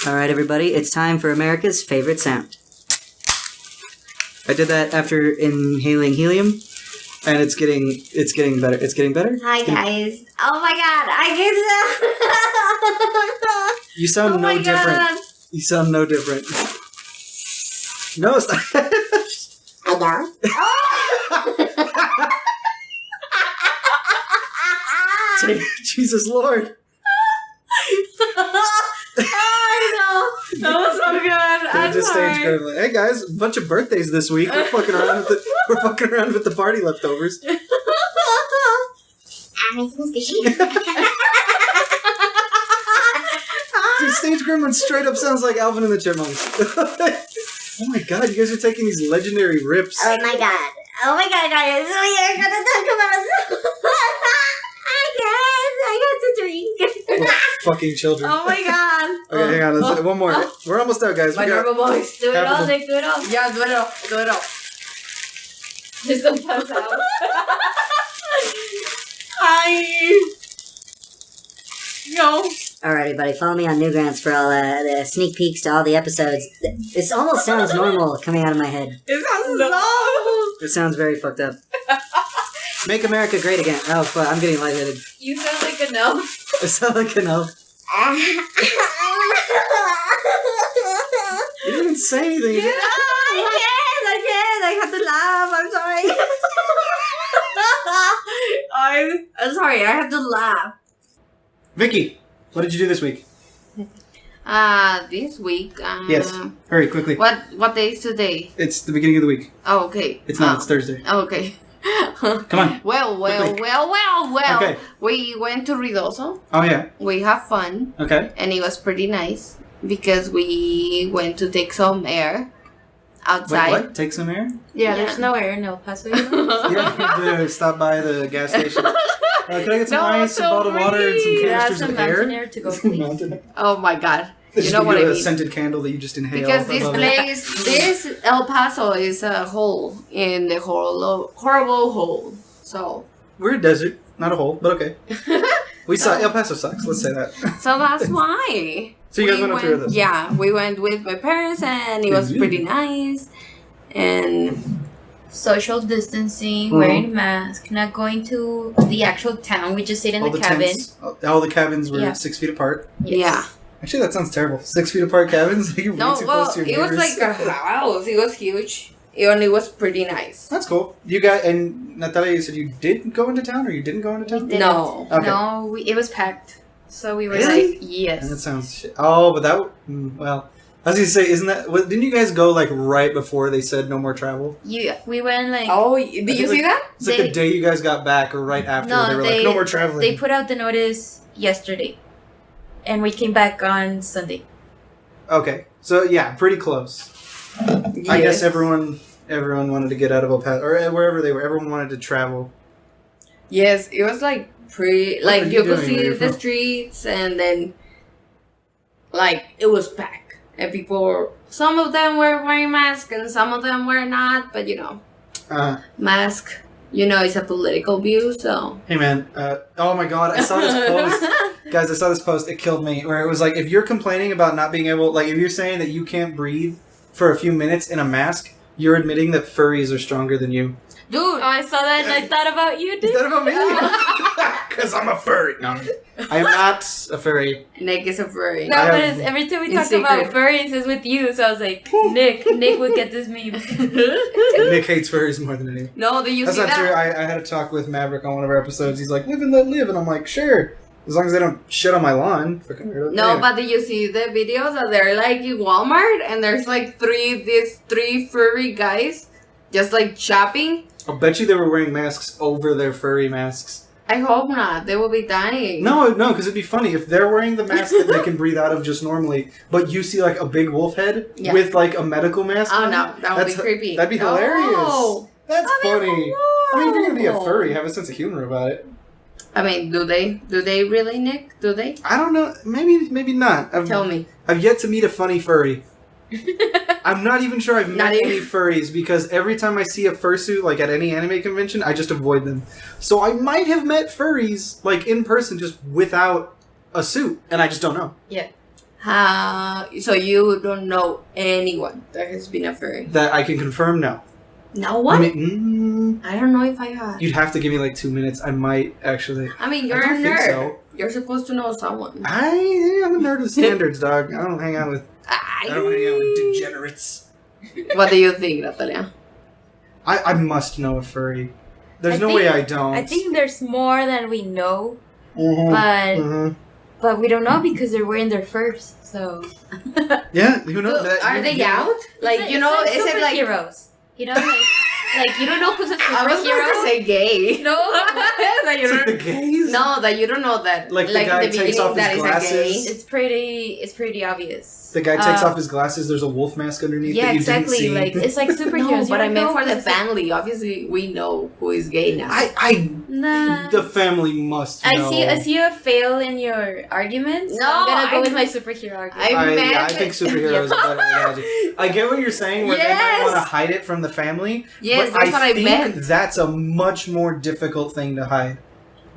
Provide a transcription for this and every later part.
Alright, everybody, it's time for America's favorite sound. I did that after inhaling helium, and it's getting better. It's getting better? Hi, guys. Oh my god, I can You sound no different. God. You sound no different. No, it's not. I know. Jesus Lord. I know. That was so good. I'm sorry. Like, hey guys, a bunch of birthdays this week. We're fucking around with the party leftovers. Dude, Stage Gremlin straight up sounds like Alvin and the Chipmunks. Oh my god, you guys are taking these legendary rips. Oh my god. Oh my god, guys. We are gonna talk about I got to drink. We're fucking children. Oh my god. Okay, hang on. Let's one more. We're almost out, guys. My normal voice. Do it all, Nick. Do it all. Yeah, do it all. Do it all. Just don't pass out. No. Alrighty, buddy. Follow me on Newgrounds for all the sneak peeks to all the episodes. This almost sounds normal coming out of my head. It sounds so. It sounds very fucked up. Make America great again. Oh, fuck. I'm getting lightheaded. You sound like an elf. I sound like an elf. You didn't say anything. You didn't. I can't. I have to laugh. I'm sorry. I'm sorry. I have to laugh. Vicky, what did you do this week? This week. Yes. Hurry, quickly. What day is today? It's the beginning of the week. Oh, okay. It's not. It's Thursday. Oh, okay. Come on. Well. Okay. We went to Ridoso. Oh, yeah. We have fun. Okay. And it was pretty nice because we went to take some air outside. Wait, what? Take some air? Yeah, there's no air, no Paso. You don't need to stop by the gas station. Can I get some ice, a bottle of water, and some canisters of air? Mountain air to go, please. Oh my god. There You should know be what I a mean. scented candle that you just inhale. Because this above it. place, this El Paso is a hole in the horrible hole. So We're a desert, not a hole, but okay. We saw El Paso sucks. Let's say that. so that's why. So you guys went up to Ridoso? Yeah, we went with my parents and it was pretty nice. And Social distancing, wearing a mask, not going to the actual town. We just stayed in the cabin. All the cabins were Yeah. 6 feet apart. Yes. yeah. Actually, that sounds terrible. 6 feet apart cabins? You're way No, too well, close to your it was neighbors. like a house. It was huge. And it was pretty nice. That's cool. You got, and Natalia, you said you did go into town, or you didn't go into town? No. Okay. No, it was packed. So we were Really? like, yes. And that sounds shit. Oh, but that, well, I was going to say, isn't that, didn't you guys go like right before they said no more travel? We went like... Oh, did you see that? It's like the day you guys got back, or right after, No, they were like, no more traveling. They put out the notice yesterday. And we came back on Sunday. Okay, so yeah, pretty close. Yes. I guess everyone wanted to get out of El Paso, or wherever they were. Everyone wanted to travel. Yes, it was like pretty. What Like are you you could doing? Where see you're the from? streets, and then like it was packed, and people were. Some of them were wearing masks, and some of them were not. But mask. It's a political view, so. Hey man, oh my god, I saw this post. Guys, I saw this post, it killed me, where it was like, if you're complaining about not being able, like, if you're saying that you can't breathe for a few minutes in a mask, you're admitting that furries are stronger than you. Dude, I saw that and I thought about you, Is dude. that about me? Because I'm a furry. No, I am not a furry. Nick is a furry. No, I but have- every time we in talk about secret. furries, it's with you. So I was like, Nick would get this meme. Nick hates furries more than anyone. No, did you That's see not that? true. I had a talk with Maverick on one of our episodes. He's like, live and let live. And I'm like, sure. As long as they don't shit on my lawn. Freaking weirdo. No, Anyway. but did you see the videos that they're like in Walmart and there's like these three furry guys just like shopping? I'll bet you they were wearing masks over their furry masks. I hope not. They will be dying. No, because it'd be funny if they're wearing the mask that they can breathe out of just normally, but you see like a big wolf head Yeah. with like a medical mask. Oh on. no, that would be creepy. That'd be hilarious. No. That's That'd be funny. I mean, if you're gonna be a horrible. furry, have a sense of humor about it. I mean, do they really, Nick? Do they? I don't know. Maybe not. Tell me. I've yet to meet a funny furry. I'm not even sure I've met Not even- any furries because every time I see a fursuit, like at any anime convention, I just avoid them. So I might have met furries, like in person, just without a suit, and I just don't know. Yeah. So you don't know anyone that has been a furry? That I can confirm, no. No one? I mean, I don't know if I have. you'd have to give me like 2 minutes. I might actually. I mean, you're I a don't think nerd. so. You're supposed to know someone. I'm a nerd with standards, dog. I don't hang out with degenerates. What do you think, Natalia? I must know a furry. There's no way I don't. I think there's more than we know, Mm-hmm. but we don't know because they're wearing their furs. So Yeah, you know So, that. are they out? Like, it's you know, like is it like... superheroes? You know, like you don't know who's a I was about superhero. to say gay. No, That you It's like the don't... gays. No, that you don't know that. Like the guy in the takes beginning off his that is a glasses. gay. it's pretty obvious. The guy takes off his glasses. There's a wolf mask underneath Yeah, that you exactly. didn't see. Like it's like superheroes. No, You but I don't meant know for the who's a- family. Obviously, we know who is gay now. Nah. The family must know. I see you fail in your arguments. No, I'm gonna go I- with my superhero argument. I I think superheroes is a better analogy. I get what you're saying, where they might Yes. want to hide it from the family. Yes, but that's what I think meant. that's a much more difficult thing to hide.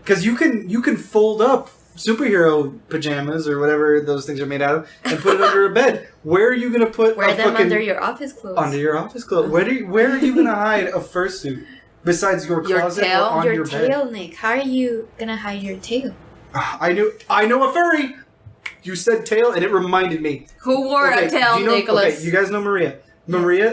Because you can fold up superhero pajamas or whatever those things are made out of and put it under a bed. Where are you gonna put Wear a them fucking under your office clothes. under your office clothes? Where are you gonna hide a fursuit besides your Your closet tail? or on your your bed? tail, Nick. How are you gonna hide your tail? I know a furry. You said tail, and it reminded me. Who wore a tail, do you know, Nicholas? Okay, you guys know Maria. Maria,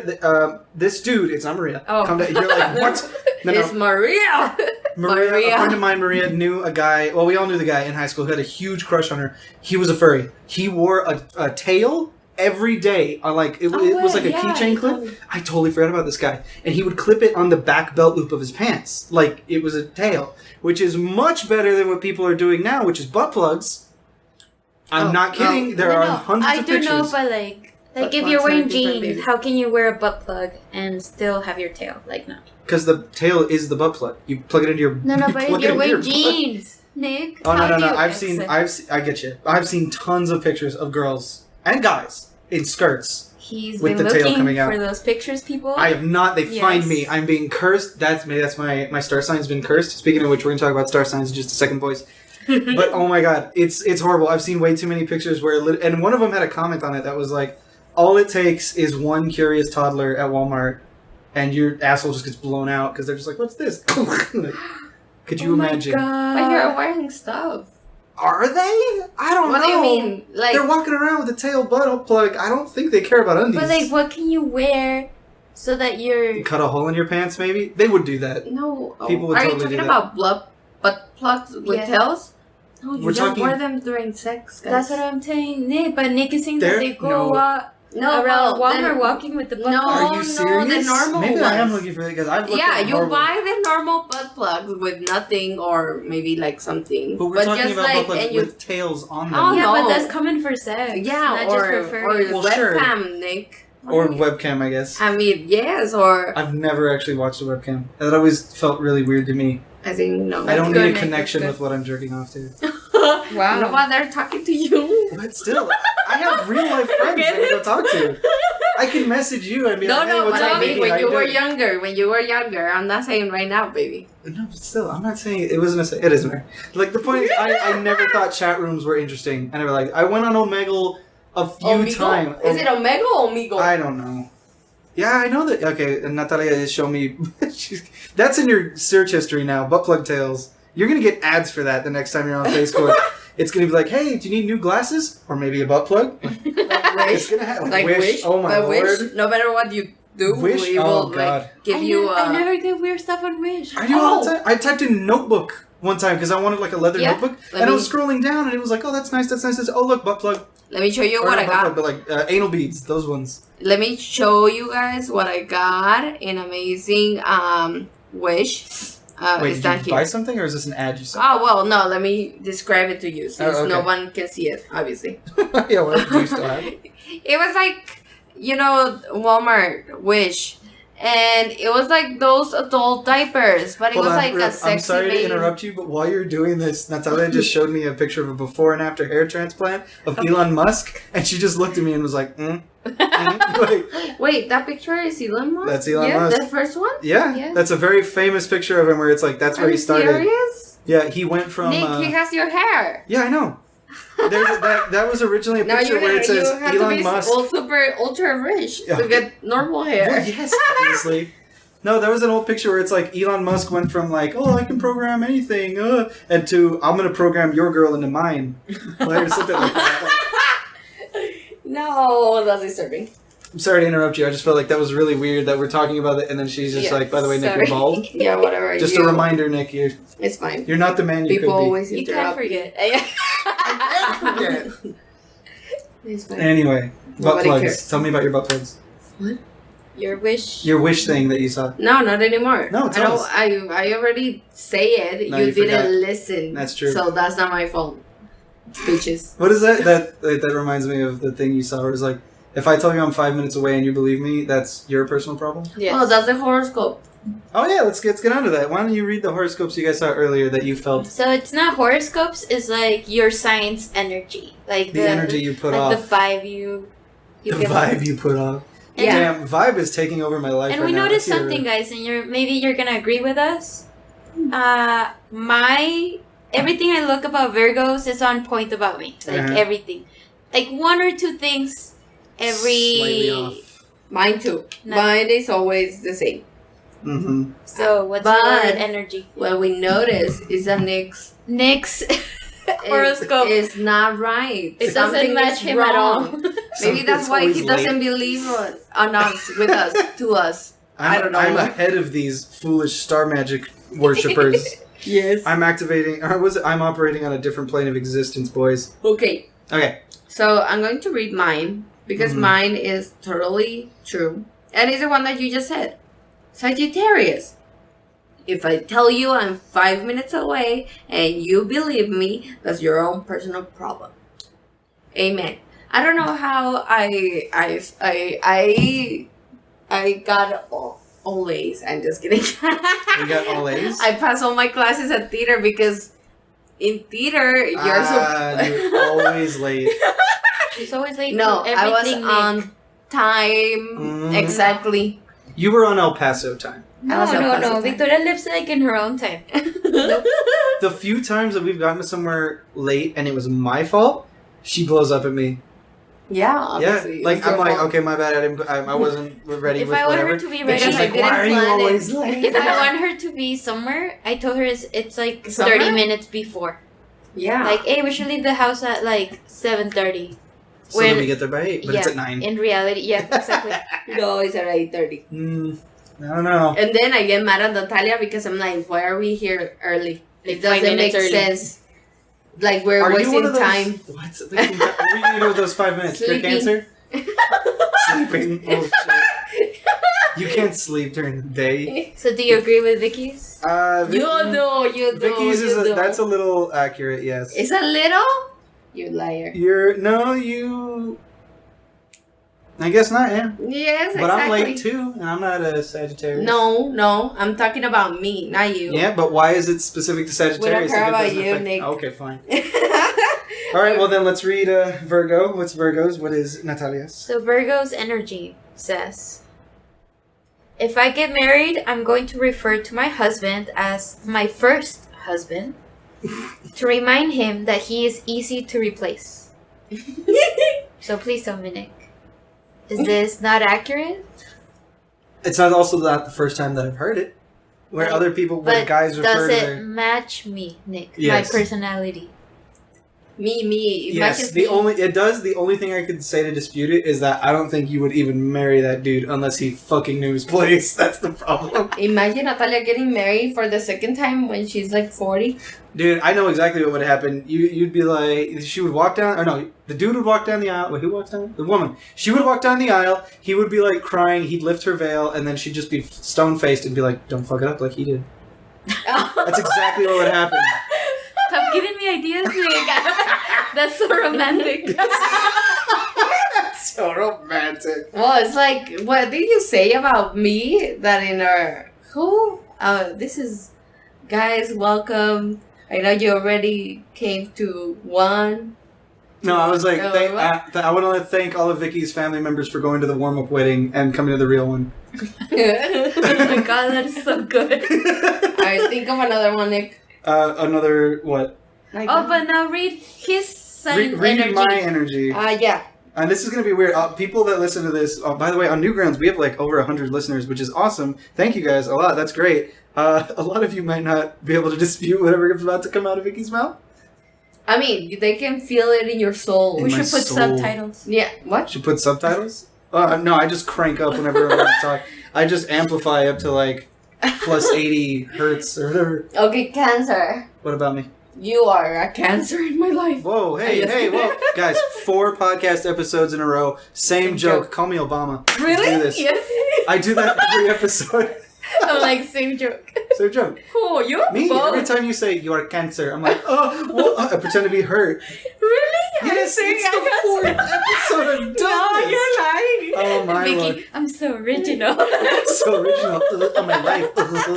this dude, it's not Maria. Oh. Come down, you're like, what? No, It's Maria. Maria, Maria. a friend of mine, Maria, knew a guy. Well, we all knew the guy in high school who had a huge crush on her. He was a furry. He wore a tail every day. It was like a keychain clip. I totally forgot about this guy. And he would clip it on the back belt loop of his pants. Like it was a tail. Which is much better than what people are doing now, which is butt plugs. I'm not kidding. There are hundreds of pictures. I do know, but like Butt if you're plugs are wearing different, jeans, baby. how can you wear a butt plug and still have your tail? Like no. Because the tail is the butt plug. You plug it into your No, you but if plug it you're into wearing your butt. jeans, Nick. Oh how no! do you I get you. I've seen tons of pictures of girls and guys in skirts. He's with been the tail looking coming out. for those pictures, people. I have not. They Yes. find me. I'm being cursed. That's my star sign's been cursed. Speaking of which, we're gonna talk about star signs in just a second, boys. But oh my god, it's horrible. I've seen way too many pictures where, and one of them had a comment on it that was like, all it takes is one curious toddler at Walmart, and your asshole just gets blown out because they're just like, what's this? Could you imagine? But you're wearing stuff. Are they? I don't What know. do you mean? Like, They're walking around with a tail butt plug. I don't think they care about undies. But like, what can you wear so that you're? Cut a hole in your pants, maybe? They would do that. no. People would Are totally you do talking that. about butt plugs with Yeah. tails? No, you We're just talking- wear them during sex, guys. That's what I'm saying, Nick. But Nick is saying There- that they go no. No, around well, Walmart then- walking with the butt No. plug. Are you no, serious? the normal Maybe I am ones. looking for it because I've looked Yeah, at you horrible- buy the normal butt plugs with nothing or maybe like something. But we're talking just about like, butt plugs and you, with tails on them. Oh, Yeah, no. but that's coming for sex. yeah, not or just for furries. Well, webcam, sure. Nick. Or webcam, I guess. I mean, yes, or I've never actually watched a webcam. That always felt really weird to me. I think no. I don't good, need a Nick, connection that's with what I'm jerking off to. Wow. No, but they're talking to you. But still, I have real life friends I can go talk to. I can message you and be No, like, hey, no, what's but up, I mean, Vicky? when How you were doing? younger, I'm not saying right now, baby. No, but still, I'm not saying it wasn't it isn't right. Like the point is, I never thought chat rooms were interesting. I never like. I went on Omegle a few times. Is it Omega or Omegle? I don't know. Yeah, I know that. Okay, and Natalia is showing me. That's in your search history now. Butt plug tails. You're gonna get ads for that the next time you're on Facebook. It's gonna be like, hey, do you need new glasses or maybe a butt plug? It's gonna have Like Wish. Oh my But lord. Wish, no matter what you do, Wish? we Oh, will God. like give you. I never get weird stuff on Wish. I do all the time. I typed in notebook one time because I wanted like a leather Yeah, notebook, let and I me- was scrolling down and it was like, oh, that's nice, that's nice. That's, oh, look, butt plug. Let me show you Or what not I butt got. plug, but like anal beads, those ones. Let me show you guys what I got in amazing Wish. Wait, It's did down you here. buy something or is this an ad you saw? Oh well, no. Let me describe it to you since okay. no one can see it, obviously. Yeah, well, do you still have it? It was like, Walmart, Wish, and it was like those adult diapers, but it Hold was on, like a sexy I'm sorry baby. to interrupt you, but while you're doing this, Natalia just showed me a picture of a before and after hair transplant of Elon Musk, and she just looked at me and was like, like, Wait, that picture is Elon Musk? That's Elon Yeah, Musk. The first one? Yeah, Yeah. that's a very famous picture of him where it's like, that's where Are he you started. serious? Yeah, he went from... Nick, he has your hair. yeah, I know. That was originally a picture where it says Elon Musk. All super ultra rich to get normal hair. Well, yes, obviously. No, there was an old picture where it's like Elon Musk went from like, oh, I can program anything, and to I'm gonna program your girl into mine, or something like that. No, that's disturbing. I'm sorry to interrupt you. I just felt like that was really weird that we're talking about it, and then she's just like, by the way, Nick, you're bald. Yeah, whatever. Just a reminder, Nick, it's fine. You're not the man you People could be. always You interrupt. can't forget. I can't forget. It's fine. Anyway, butt Nobody plugs. cares. Tell me about your butt plugs. What? Your wish. Your wish thing that you saw. No, not anymore. No, tell us. I already say it. No, you you didn't forgot. listen. That's true. So that's not my fault. Bitches. What is that? That reminds me of the thing you saw. Where it was like, if I tell you I'm 5 minutes away and you believe me, that's your personal problem. Yes. Oh, that's the horoscope. Oh yeah, let's get on to that. Why don't you read the horoscopes you guys saw earlier that you felt So it's not horoscopes. It's like your signs energy, like the energy you put like off, the vibe you the give vibe off. you put off. Yeah. Damn, vibe is taking over my life And right we now. noticed Let's hear something, it. guys, and maybe you're gonna agree with us. My everything I look about Virgos is on point about me. Like everything, like one or two things Slightly every. off. Mine too. No. Mine is always the same. Mm-hmm. So what's But- your energy? What we notice is that Nick's Nick's horoscope. is not right. It Something doesn't match is him at all. wrong. Maybe that's It's why he always late. doesn't believe on us, with us, to us. I don't know. I'm ahead of these foolish star magic worshippers. Yes. I'm operating on a different plane of existence, boys. Okay. Okay. So I'm going to read mine because Mhm. mine is totally true. And it's the one that you just said. Sagittarius. If I tell you I'm 5 minutes away and you believe me, that's your own personal problem. Amen. I don't know how I got all A's. I'm just kidding. You got all A's? I passed all my classes at theater because in theater You're always late. She's always late. No, to I was everything, Nick. on time. Mm. Exactly. You were on El Paso time. No, I was no, up no. past the Victoria lives like in her own time. The few times that we've gotten somewhere late and it was my fault, she blows up at me. Yeah, obviously. Yeah, like It's I'm your like, fault. okay, my bad. I wasn't ready If with I want whatever. her to be And ready, she's I like, didn't why are you plan it. always late? if I want her to be somewhere, I told her it's like Somewhere? 30 minutes before. Yeah. Like, hey, we should leave the house at like 7:30. So then when- we get there by 8, but it's at 9. In reality, yeah, exactly. No, it's at 8:30. I don't know. And then I get mad at Natalia because I'm like, why are we here early? Like It 5 doesn't make minutes early. sense. Like we're Are you wasting one of those? time. What? What are you gonna do with those 5 minutes? Cure Sleeping. cancer? Sleeping. Oh, shit. You can't sleep during the day. So, do you agree with Vicky's? You do, you do. Vicky's you do. that's a little accurate. Yes. Is a little? You liar. You. I guess not. Yeah. Yes, But exactly. I'm late too, and I'm not a Sagittarius. No, I'm talking about me, not you. Yeah, but why is it specific to Sagittarius? care if it about doesn't you, affect- Nick. Okay, fine. All right, well then let's read Virgo. What's Virgo's? What is Natalia's? So, Virgo's energy says, if I get married, I'm going to refer to my husband as my first husband to remind him that he is easy to replace. So, please tell me, Nick. Is this not accurate? It's not also not the first time that I've heard it. Where But- other people, where But guys refer does to it their... match me, Nick? Yes. My personality. me. It Yes, matches the me. only it does. The only thing I could say to dispute it is that I don't think you would even marry that dude unless he fucking knew his place. That's the problem. Imagine Natalia getting married for the second time when she's like 40. Dude, I know exactly what would happen. You'd be like, she would walk down, or no, the dude would walk down the aisle. Wait, who walks down? The woman. She would walk down the aisle. He would be like crying. He'd lift her veil, and then she'd just be stone faced and be like, "Don't fuck it up like he did." That's exactly what would happen. Stop giving me ideas, Nick. That's so romantic. That's so romantic. Well, it's like, what did you say about me that in our this is guys, welcome. I know you already came to one. No, I was like, Oh, I want to thank all of Vicky's family members for going to the warm up wedding and coming to the real one. Oh my god, that is so good. Alright, think of another one, Nick. Another what? Like Oh, but now read his sun Read energy. my energy. Yeah. And this is going to be weird. People that listen to this, by the way, on Newgrounds, we have like over 100 listeners, which is awesome. Thank you guys a lot. That's great. A lot of you might not be able to dispute whatever is about to come out of Vicky's mouth. I mean, they can feel it in your soul. We In my should put soul. subtitles. Yeah. What? Should put subtitles? No, I just crank up whenever I want to talk. I just amplify up to like plus 80 hertz or whatever. Okay, Cancer. What about me? You are a cancer in my life. Whoa, hey, whoa. Guys, 4 podcast episodes in a row. Same joke. Call me Obama. Really? Let's do this. Yes. I do that every episode. I'm like, same joke. Same joke. Who? You? Me, Both? every time you say you are cancer, I'm like, oh, well, I pretend to be hurt. Really? Yes, it's the 4th episode I've done No, this. you're lying. Oh my Vicky, lord. I'm so original. So original. Oh my life. What?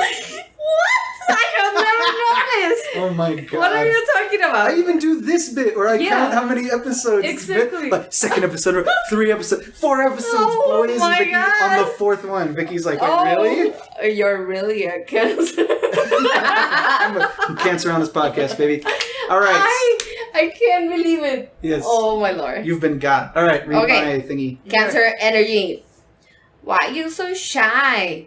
I have never noticed. Oh my god. What are you talking about? I even do this bit where I Yeah. count how many episodes. it's been. Exactly. Like, 2nd episode, 3 episodes, 4 episodes, Oh boys. my And Vicky God. on the 4th one. Vicky's like, really? You're really a cancer. I'm cancer on this podcast, baby. All right. I can't believe it. Yes. Oh my lord. You've been got. All right, read Okay. my thingy. Cancer energy. Why are you so shy?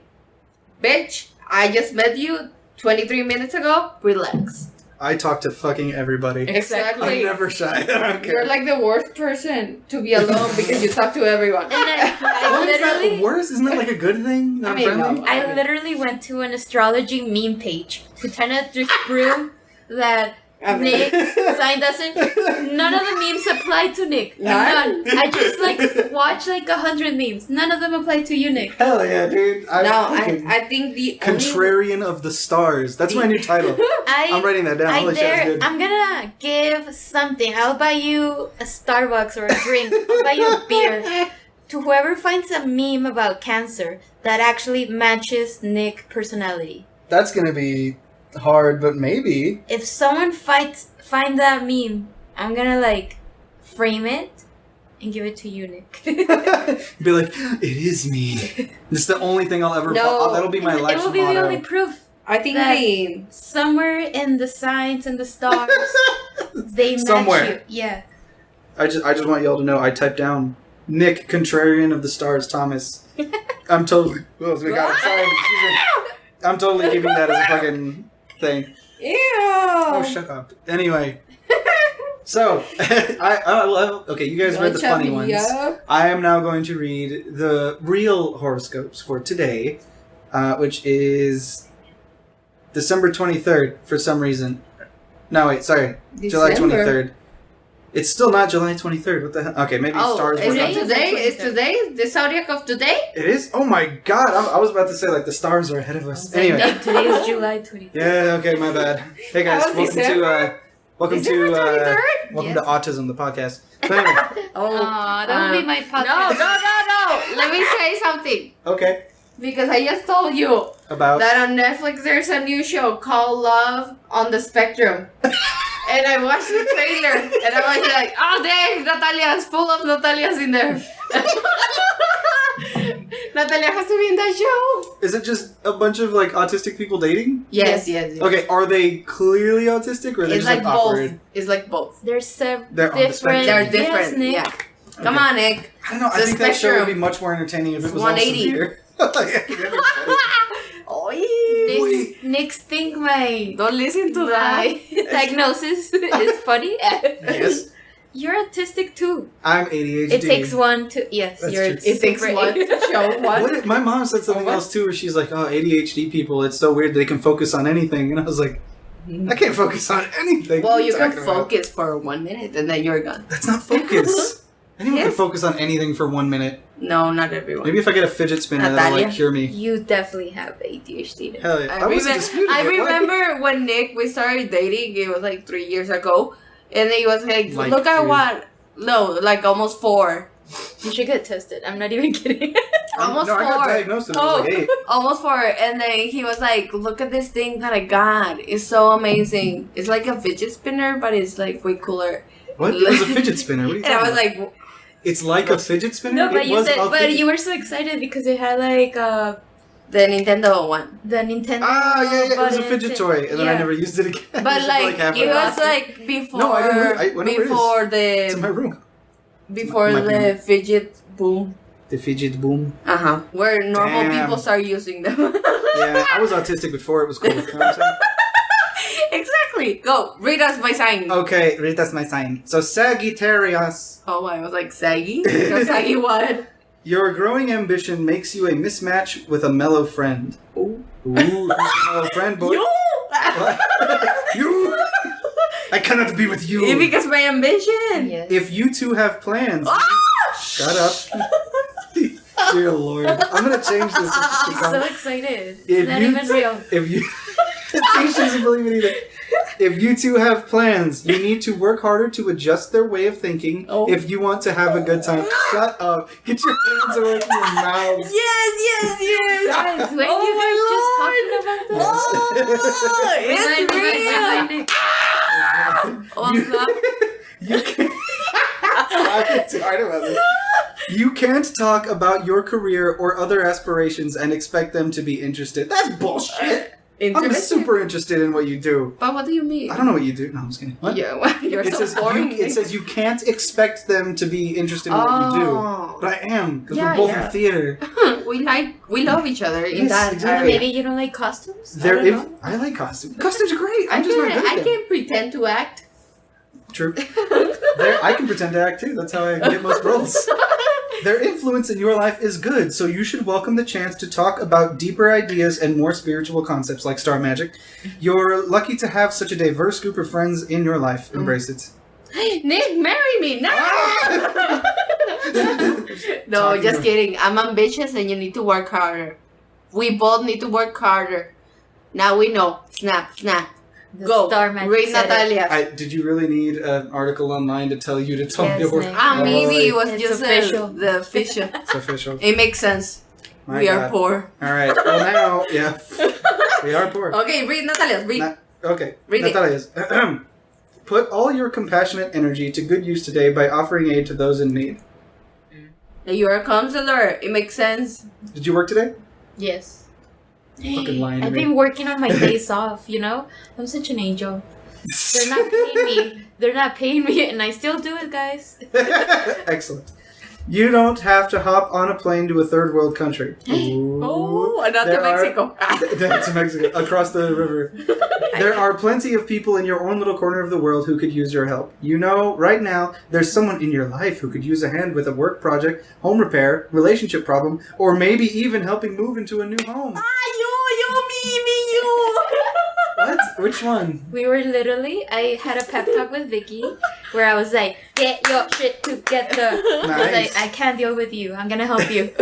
Bitch, I just met you 23 minutes ago. Relax. I talk to fucking everybody. I'm Exactly. never shy. I don't care. You're like the worst person to be alone because you talk to everyone. And then Why is that literally, worse? Isn't that like a good thing? That I I'm mean, friendly? no. I literally went to an astrology meme page to kind of just prove that Nick sign doesn't. None of the memes apply to Nick. None? None. I just like watched like 100 memes. None of them apply to you, Nick. Hell yeah, dude. I think the Contrarian of the stars. That's my new title. I'm writing that down. Holy shit, that's good. I'm gonna give something. I'll buy you a Starbucks or a drink. I'll buy you a beer. To whoever finds a meme about cancer that actually matches Nick's personality. That's gonna be hard, but maybe. If someone find that meme, I'm gonna like frame it and give it to you, Nick. Be like, it is me. This is the only thing I'll ever. No. That'll be my It life's will be motto. the only proof. I think That- the Somewhere in the signs and the stars, they match Somewhere. you. Yeah. I just want y'all to know I typed down Nick Contrarian of the Stars Thomas. I'm totally. Oh my god, I'm sorry. Excuse me. I'm totally keeping that as a fucking thing. Ew. Oh, shut up. Anyway. So, okay, you guys read the funny ones. I am now going to read the real horoscopes for today, which is December 23rd for some reason. No, wait, sorry. July 23rd. It's still not July 23rd. What the hell? Okay, maybe stars is went it up. today? Is today the zodiac of today? It is? Oh my god, I was about to say, like, the stars are ahead of us. Anyway. Nick, today is July 23rd. Yeah, okay, my bad. Hey guys, That was December? welcome December to 23rd? welcome Yes. to Autism, the podcast. So anyway, Aw, that would be my podcast. No. Let me say something. okay, Because I just told you about that on Netflix there's a new show called Love on the Spectrum. And I watched the trailer and I was like, oh dang, Natalia's full of Natalia's in there. Natalia has to be in that show. is it just a bunch of like autistic people dating? Yes. Okay, are they clearly autistic or are they It's just like like awkward? both. It's like both. There's They're on the different. spectrum. They're Yes, different. Nick. Yeah. Come on, Nick. I don't know. I The think that show would be spectrum. much more entertaining if it It's was all 180. severe. Nick's think my Don't listen to that. diagnosis is funny. Yes, You're autistic too. I'm ADHD. It takes one to yes. That's You're true. It takes super one to show one. What, my mom said something What? else too, where she's like, "Oh, ADHD people, it's so weird they can focus on anything," and I was like, "I can't focus on anything." Well, What are you can talking about? focus for 1 minute and then you're gone. That's not focus. Anyone can Yes. focus on anything for 1 minute. No, not everyone. Maybe if I get a fidget spinner, that'll Natalia? like cure me. You definitely have ADHD. Nick. Hell yeah! I, I wasn't remem- disputing I it. What? remember when Nick, we started dating, it was like 3 years ago, and he was like, Like look at three. what, no, like almost 4. You should get tested. I'm not even kidding. Almost no, I got 4. diagnosed when I was like 8. Almost 4, and then he was like, look at this thing that I got, it's so amazing. It's like a fidget spinner, but it's like way cooler. What? It was a fidget spinner. What are you And I talking was about? like, It's like a fidget spinner? No, but It you was said, a but fidget- you were so excited because it had like The Nintendo one. The Nintendo. Ah, yeah. It was a button fidget thing. toy, and then I Yeah. never used it again. But Just like half it an hour. was like before. No, I didn't. I went over before It's in my the room. before My the fidget boom. The fidget boom. Where normal Damn. people start using them. Yeah, I was autistic before it was cool. You know what I'm saying? Exactly. Go read us my sign. Okay, that's my sign. So Sagittarius, Oh, I was like saggy. So saggy what? your growing ambition makes you a mismatch with a mellow friend. Ooh. Mellow friend, boy. You. What? You. I cannot be with you. Because my ambition. Yes. If you two have plans, Ah! shut up. Dear Lord, I'm gonna change this. She's so excited. If It's not you even real. If you, see, she doesn't believe it either. If you two have plans, you need to work harder to adjust their way of thinking. Oh. If you want to have a good time, shut up. Get your hands away from your mouths. Yes. Guys, when you guys just talking about this? Oh, it's real. You can't. I'm getting too hard about this. You can't talk about your career or other aspirations and expect them to be interested. That's bullshit. I'm super interested in what you do. But what do you mean? I don't know what you do. No, I'm just kidding. What? Yeah, well, you're It so says boring. it says you can't expect them to be interested in what you do. But I am, because we're both in theater. we love each other in Yes, that exactly. area. Maybe you don't like costumes? There, I don't know. I like costumes. Costumes are great. I'm just not good I at them. can pretend to act. True. I can pretend to act too. That's how I get most roles. Their influence in your life is good, so you should welcome the chance to talk about deeper ideas and more spiritual concepts like star magic. You're lucky to have such a diverse group of friends in your life. Embrace it. Nick, marry me now! No, Talking just about- kidding. I'm ambitious and you need to work harder. We both need to work harder. Now we know. Snap. The Go. Star Magic Read said it. Natalia. Did you really need an article online to tell you to tell me Yes, to work? Nick. Maybe it was It's just official. the official. It's official. It makes sense. My We are God. poor. All right. Well, now, yeah, we are poor. Okay, read Natalia. Read. Okay. Read it. Natalia's. Put all your compassionate energy to good use today by offering aid to those in need. You're a counselor. It makes sense. Did you work today? Yes. Fucking lying to I've me. been working on my days off, you know? I'm such an angel. They're not paying me. They're not paying me, and I still do it, guys. Excellent. You don't have to hop on a plane to a third world country. Oh, not to There are- Mexico. To Mexico, across the river. There are plenty of people in your own little corner of the world who could use your help. You know, right now, there's someone in your life who could use a hand with a work project, home repair, relationship problem, or maybe even helping move into a new home. You. What? Which one? We were literally, I had a pep talk with Vicky where I was like, get your shit together. I was Nice. like, I can't deal with you. I'm gonna help you.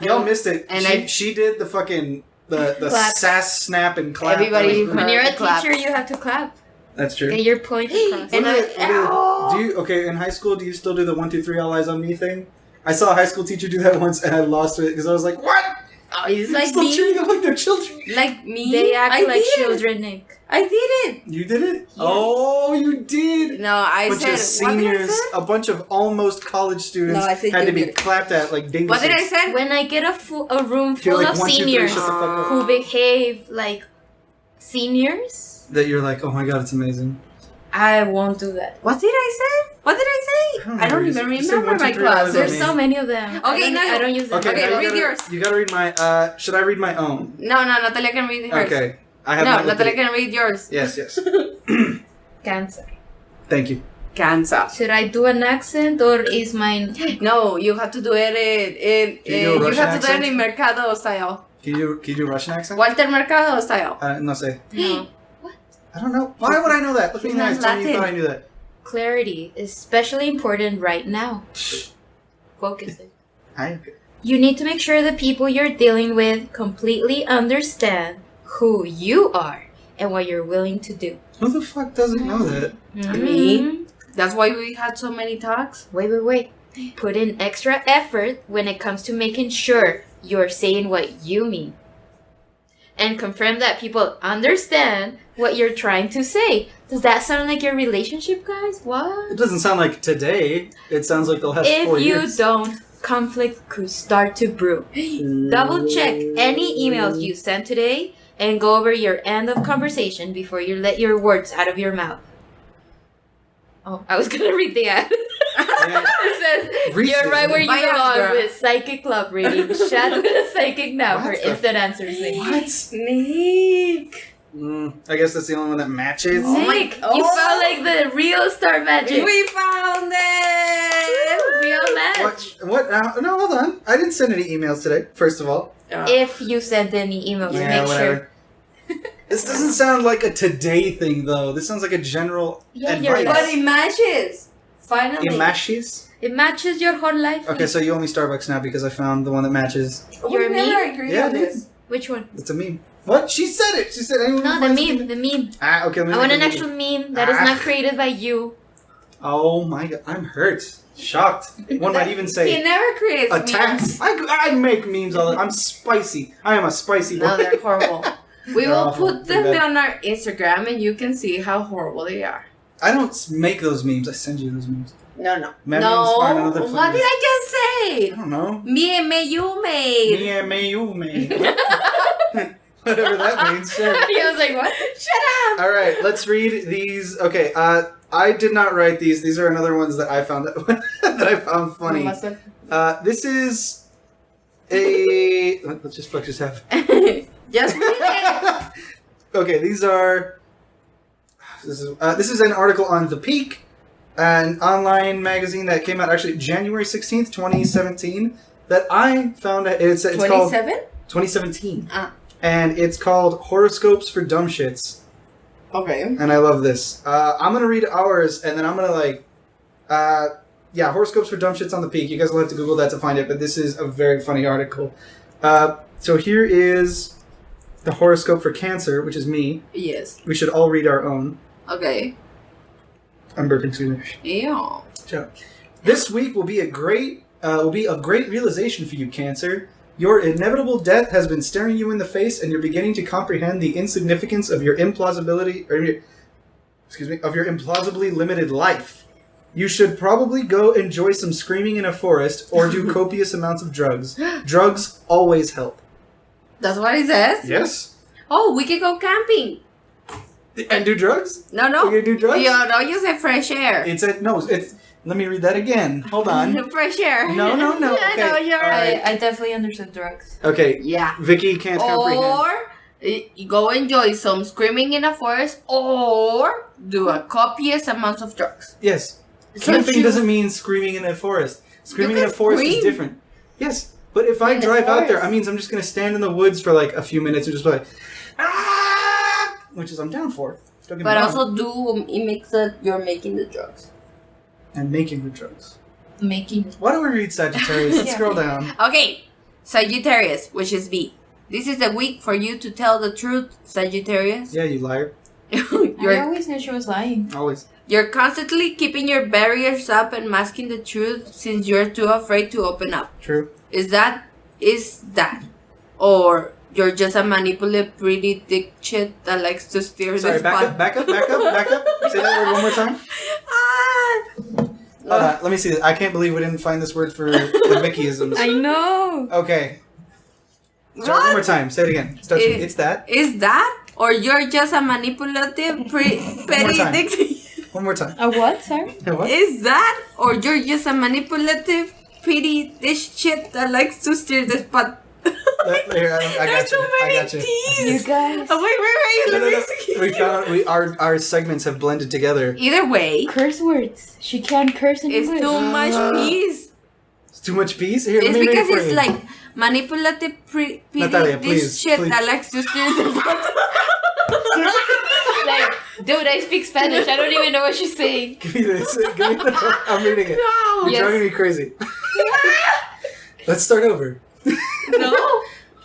Y'all missed it. And She did the fucking the Clap. sass snap and clap. Everybody That was When great. you're a Clap. teacher, you have to clap. That's true. Get your point across. And Do you okay in high school? Do you still do the 1, 2, 3 all eyes on me thing? I saw a high school teacher do that once, and I lost it because I was like, "What? Oh, it's You're like still me. treating them like they're children." Like me. They act I like did it. children, Nick. I did it. You did it? Yeah. Oh, you did. No, I bunch said. of seniors, a bunch of almost college students No, I said had to be junior. clapped at like dinguses. What did I say? When I get a room You're full like, of 1, 2, 3, seniors shut the fuck up. who behave like seniors, That you're like, oh my god, it's amazing. I won't do that. What did I say? What did I say? I don't even You said remember 1, 2, my 3 all eyes on classes. There's me. so many of them. Okay, I don't use them. Okay, Okay, now read you gotta, yours. You gotta read my. Should I read my own? No, Natalia can read hers. Okay, I have. No, not looked at Natalia it. can read yours. Yes. Cancer. Thank you. Cancer. Should I do an accent or is mine? No, you have to do it in Can you do a you Russian have to do it accent? in Mercado style. Can you do Russian accent? Walter Mercado style. No sé. No. I don't know. Why would I know that? Look at me in the eyes. He's Tell me you Latin. thought I knew that. Clarity is especially important right now. Focusing. I. You need to make sure the people you're dealing with completely understand who you are and what you're willing to do. Who the fuck doesn't know that? Me? That's why we had so many talks. Wait. Put in extra effort when it comes to making sure you're saying what you mean. And confirm that people understand what you're trying to say. Does that sound like your relationship, guys? What? It doesn't sound like today. It sounds like they'll have 4 If you years. don't conflict could start to brew. Double check any emails you sent today and go over your end of conversation before you let your words out of your mouth. Oh, I was gonna read the ad. It says, you're right where you belong with Psychic Love Reading. Chat with a psychic now for instant answers. What? Nick. I guess that's the only one that matches. Nick, you found like the real star magic. We found it! Real match. What? No, hold on. I didn't send any emails today, first of all. If you sent any emails, make sure. This doesn't sound like a today thing, though. This sounds like a general advice. But it matches. Finally. It matches? It matches your whole life. Okay, so you owe me Starbucks now because I found the one that matches. You're a meme? Agree on this. Which one? It's a meme. What? She said it. She said anyone. No, the meme. Ah, okay. I want an actual meme that is not created by you. Oh my god, I'm hurt. Shocked. One might even say He never creates attack. memes. I make memes all the time. I'm spicy. I am a spicy boy. No, they're horrible. We will put them bad. on our Instagram and you can see how horrible they are. I don't make those memes. I send you those memes. No. Memes No. find another What place. did I just say? I don't know. Me and me, you made. Me and me, you me. Whatever that means. Sure. I was like, what? Shut up! All right, let's read these. Okay, I did not write these. These are another ones that I found that I found funny. This is a. Let's just fuck this half. Just read it. Okay, these are. This is an article on The Peak, an online magazine that came out actually January 16th, 2017. That I found. It's called 2017. And it's called Horoscopes for Dumb Shits. Okay. And I love this. I'm gonna read ours, and then I'm gonna Horoscopes for Dumb Shits on The Peak. You guys will have to Google that to find it, but this is a very funny article. So here is the horoscope for Cancer, which is me. Yes. We should all read our own. Okay. I'm burping, excuse me. Yeah. So, this week will be of great realization for you, Cancer. Your inevitable death has been staring you in the face, and you're beginning to comprehend the insignificance of your implausibly limited life. You should probably go enjoy some screaming in a forest or do copious amounts of drugs. Drugs always help. That's what it says? Yes. Oh, we can go camping. And do drugs? No. We're gonna do drugs? No, you said fresh air. Let me read that again. Hold on. Fresh air. No. Okay. No, you're right. I definitely understood drugs. Okay. Yeah. Vicky can't comprehend. Or you go enjoy some screaming in a forest, or do a copious amount of drugs. Yes. So Camping you- doesn't mean screaming in a forest. Screaming in a can forest is scream. different. Yes. But if I In the drive out there, forest. I means I'm just going to stand in the woods for like a few minutes and just be like, ah! Which is I'm down for. Don't get me But wrong. also it makes that you're making the drugs. And making the drugs. Making. Why don't we read Sagittarius? Let's Yeah. scroll down. Okay, Sagittarius, which is B. This is the week for you to tell the truth, Sagittarius. Yeah, you liar. I you're, always knew she was lying. Always. you're constantly keeping your barriers up and masking the truth since you're too afraid to open up. True. Is that? Or you're just a manipulative, pretty dick shit that likes to steer Sorry, the back spot. up. Say that word one more time. Ah! Let me see this. I can't believe we didn't find this word for the Vickyisms. I know. Okay. Start one more time. Say it again. Start with, it's that. Is that? Or you're just a manipulative, petty time. dick. One more time. A what, sir? What? Is that? Or you're just a manipulative, pretty dish shit that likes to steer the spot. Here, I got There's you. so many I got you. You T's. guys. Oh, wait. No, Let no, me no. see. We found our segments have blended together. Either way, Curse words. She can't curse in it's English. too much peas. It's too much peas. Here, It's let me read because it for it's you. like manipulative, pretty Natalia, dish please, shit please. that likes to steer the spot. Like, dude, I speak Spanish. I don't even know what she's saying. Give me this. I'm reading it. No. You're driving me crazy. Let's start over. No.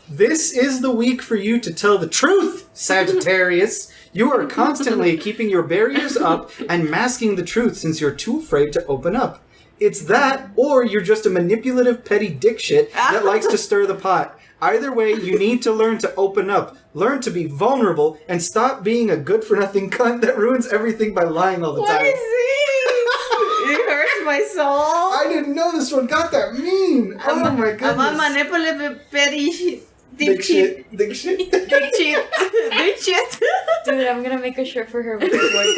This is the week for you to tell the truth, Sagittarius. You are constantly keeping your barriers up and masking the truth since you're too afraid to open up. It's that, or you're just a manipulative, petty dick shit that likes to stir the pot. Either way, you need to learn to open up, learn to be vulnerable, and stop being a good-for-nothing cunt that ruins everything by lying all the What time. is this? It hurts my soul. I didn't know this one got that mean. Oh my goodness. I'm a manipulative petty Dick shit. Dick shit. Dick shit. Dude, I'm gonna make a shirt for her with this word.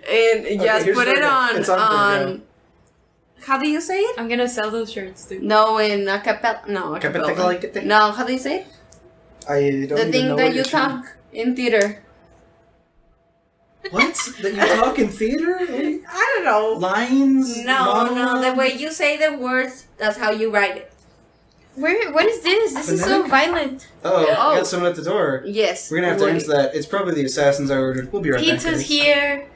And just here's put it Virgo. It's on how do you say it? I'm gonna sell those shirts, dude. No, in a capella. No, a capella. Capella. No, how do you say it? I don't The even thing know that what you you're talk in theater. What? That you talk in theater? I don't know. Lines? No. The way you say the words, that's how you write it. What is this? This is so violent. Oh, I got someone at the door. Yes. We're gonna have to answer that. It's probably the assassins I ordered. We'll be right back. Pizza's here.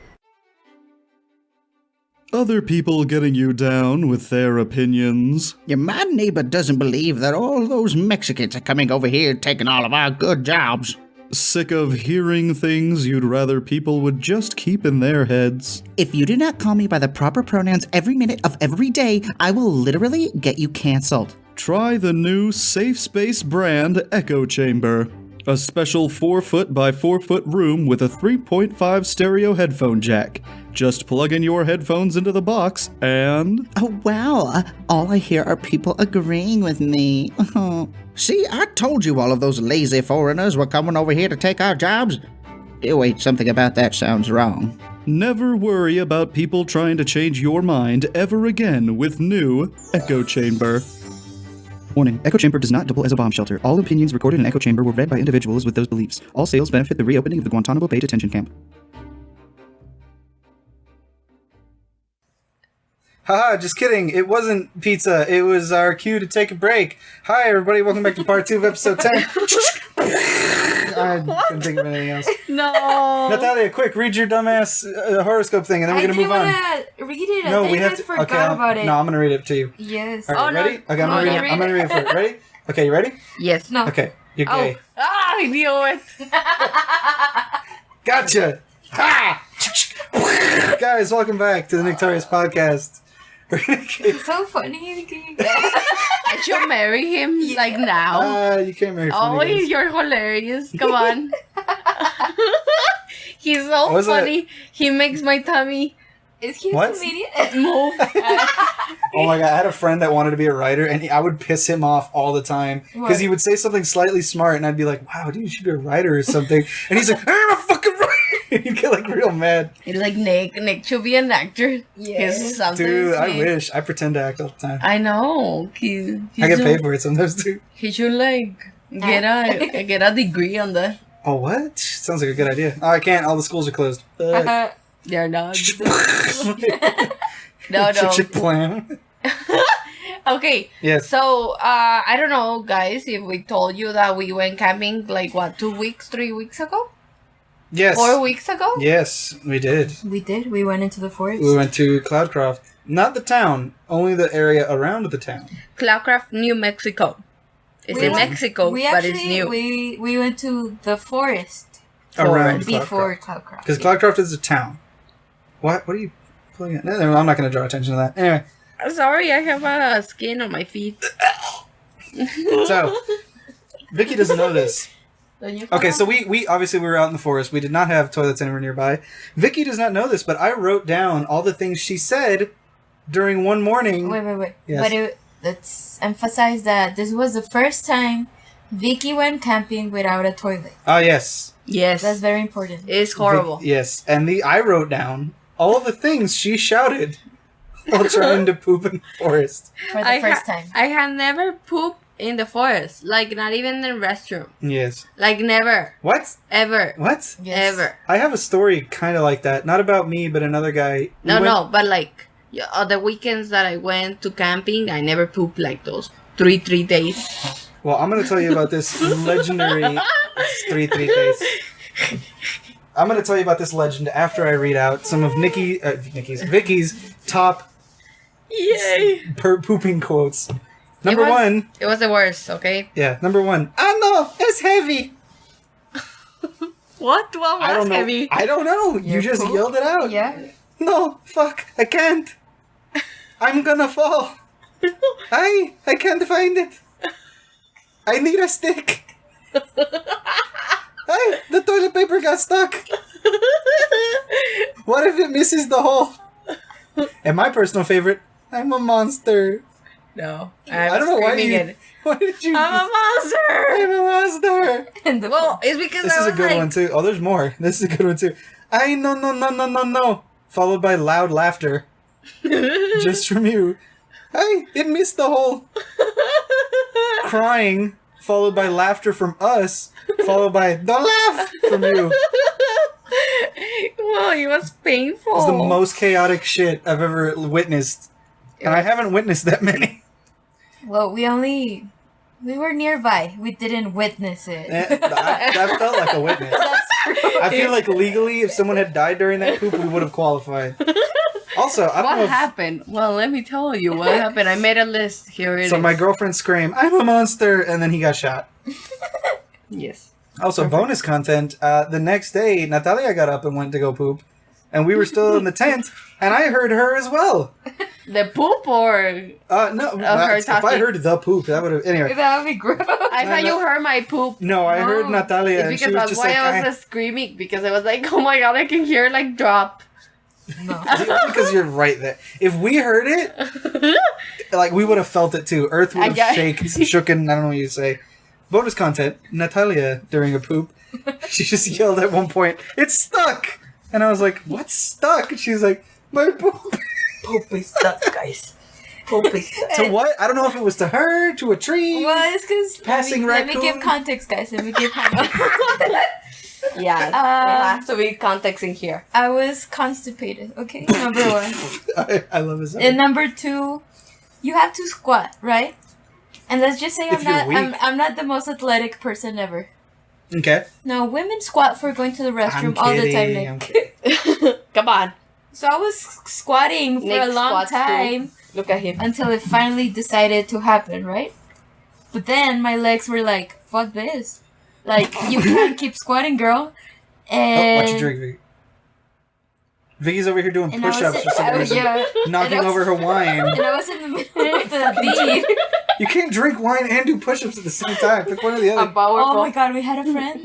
Other people getting you down with their opinions. Your mad neighbor doesn't believe that all those Mexicans are coming over here taking all of our good jobs. Sick of hearing things you'd rather people would just keep in their heads. If you do not call me by the proper pronouns every minute of every day, I will literally get you canceled. Try the new safe space brand Echo Chamber. A special 4-foot by 4-foot room with a 3.5 stereo headphone jack. Just plug in your headphones into the box and... Oh, wow. All I hear are people agreeing with me. See, I told you all of those lazy foreigners were coming over here to take our jobs. Oh, wait, something about that sounds wrong. Never worry about people trying to change your mind ever again with new Echo Chamber. Warning, Echo Chamber does not double as a bomb shelter. All opinions recorded in Echo Chamber were read by individuals with those beliefs. All sales benefit the reopening of the Guantanamo Bay detention camp. Haha, just kidding. It wasn't pizza. It was our cue to take a break. Hi, everybody. Welcome back to part 2 of episode 10. I couldn't think of anything else. No. Natalia, quick, read your dumbass horoscope thing, and then we're going to move on. I didn't want to read it. No, I we have just to. forgot about it. No, I'm going to read it to you. Yes. All right, ready? Okay, I'm going to read it for you. Ready? Okay, you ready? Yes. No. Okay, you're gay. I knew it. Gotcha! Ha! Guys, welcome back to the Nictorious podcast. It's so funny. I should marry him like now. You can't marry Oh, funny guys. you're hilarious. Come on. He's so Was funny. He makes my tummy Is he What? a comedian? move. Oh my god, I had a friend that wanted to be a writer, and I would piss him off all the time because What? he would say something slightly smart, and I'd be like, "Wow, dude, you should be a writer or something." And he's like, "I'm a fucking writer." He'd get like real mad. He's like Nick should be an actor. Yes. He's something Dude, I sweet. wish. I pretend to act all the time. I know. I get paid for it sometimes too. He should like get a degree on that. Oh, what? Sounds like a good idea. Oh, I can't. All the schools are closed. Fuck. They're not. No. Plan. Okay. Yes. So I don't know, guys, if we told you that we went camping like what, 3 weeks ago? Yes. 4 weeks ago? Yes, we did. We did. We went into the forest. We went to Cloudcroft. Not the town, only the area around the town. Cloudcraft, New Mexico. It's in Mexico, but it's new. We went to the forest Around before Cloudcraft. Because Cloudcroft is a town. What are you pulling at? No, I'm not going to draw attention to that. Anyway, Sorry, I have a skin on my feet. so Vicky doesn't know this. Okay, so we obviously we were out in the forest. We did not have toilets anywhere nearby. Vicky does not know this, but I wrote down all the things she said during one morning. Wait. Yes. But let's emphasize that this was the first time Vicky went camping without a toilet. Oh, yes. Yes. That's very important. It's horrible. Yes, and I wrote down all the things she shouted while trying to poop in the forest. For the first time. I have never pooped in the forest. Like, not even in the restroom. Yes. Like, never. What? Ever. What? Yes. Ever. I have a story kind of like that. Not about me, but another guy. No, but like, the weekends that I went to camping, I never pooped like those 3 days. Well, I'm going to tell you about this legendary 3 days. I'm going to tell you about this legend after I read out some of Vicky's top Yay! pooping quotes. Number one. It was the worst, okay? Yeah, number one. Oh no, it's heavy. What was I don't know. heavy? I don't know. You just poop? yelled it out. Yeah. No, fuck. I can't. I'm gonna fall. I can't find it. I need a stick. The toilet paper got stuck. What if it misses the hole? And my personal favorite, I'm a monster. No. I don't know why you... It. Why did you... I'm a monster! I'm a monster! And the Well, it's because This I is a was good like... one, too. Oh, there's more. This is a good one, too. I no. Followed by loud laughter. Just from you. Hey, it missed the hole. Crying, followed by laughter from us, followed by don't laugh from you. Well, it was painful. It's the most chaotic shit I've ever witnessed. And I haven't witnessed that many. Well, we were nearby. We didn't witness it. That felt like a witness. That's true. I feel like legally, if someone had died during that poop, we would have qualified. Also, I don't know What if... happened? Well, let me tell you what happened. I made a list. Here it is. So my girlfriend screamed, I'm a monster, and then he got shot. Yes. Also, bonus content, the next day, Natalia got up and went to go poop, and we were still in the tent, and I heard her as well. The poop or... No, her if I talking. heard the poop, that would have... Anyway, That would be gross. I thought you heard my poop. no, I heard Natalia, It's and she because was that's just why like... I was screaming. Because I was like, oh my god, I can hear like drop. No. because you're right there. If we heard it, like, we would have felt it too. Earth would have shooken, I don't know what you say. Bonus content, Natalia, during a poop, she just yelled at one point, it's stuck! And I was like, what's stuck? And she's like, my poop. Poop is stuck, guys. Poop is stuck. To what? I don't know if it was to her, to a tree. Well, it's because Passing let me give raccoon. context, guys. Let me give context. Yeah, there has to be context in here. I was constipated. Okay, number one. I love his And number two, you have to squat, right? And let's just say If you're weak. I'm not the most athletic person ever. Okay. No, women squat for going to the restroom I'm all the time, kidding, Nick. I'm kidding. Come on. So I was squatting for Nick a long squats too. time Look at him. until it finally decided to happen, right? But then my legs were like, fuck this. Like, you can't keep squatting, girl. Oh, And watch you drink, Vicky. Vicky's over here doing and I was push-ups for some I was- reason. yeah. Knocking And I was- over her wine. And I was in the middle of the beat. You can't drink wine and do push-ups at the same time. Pick one or the I'm other. powerful. Oh my god, we had a friend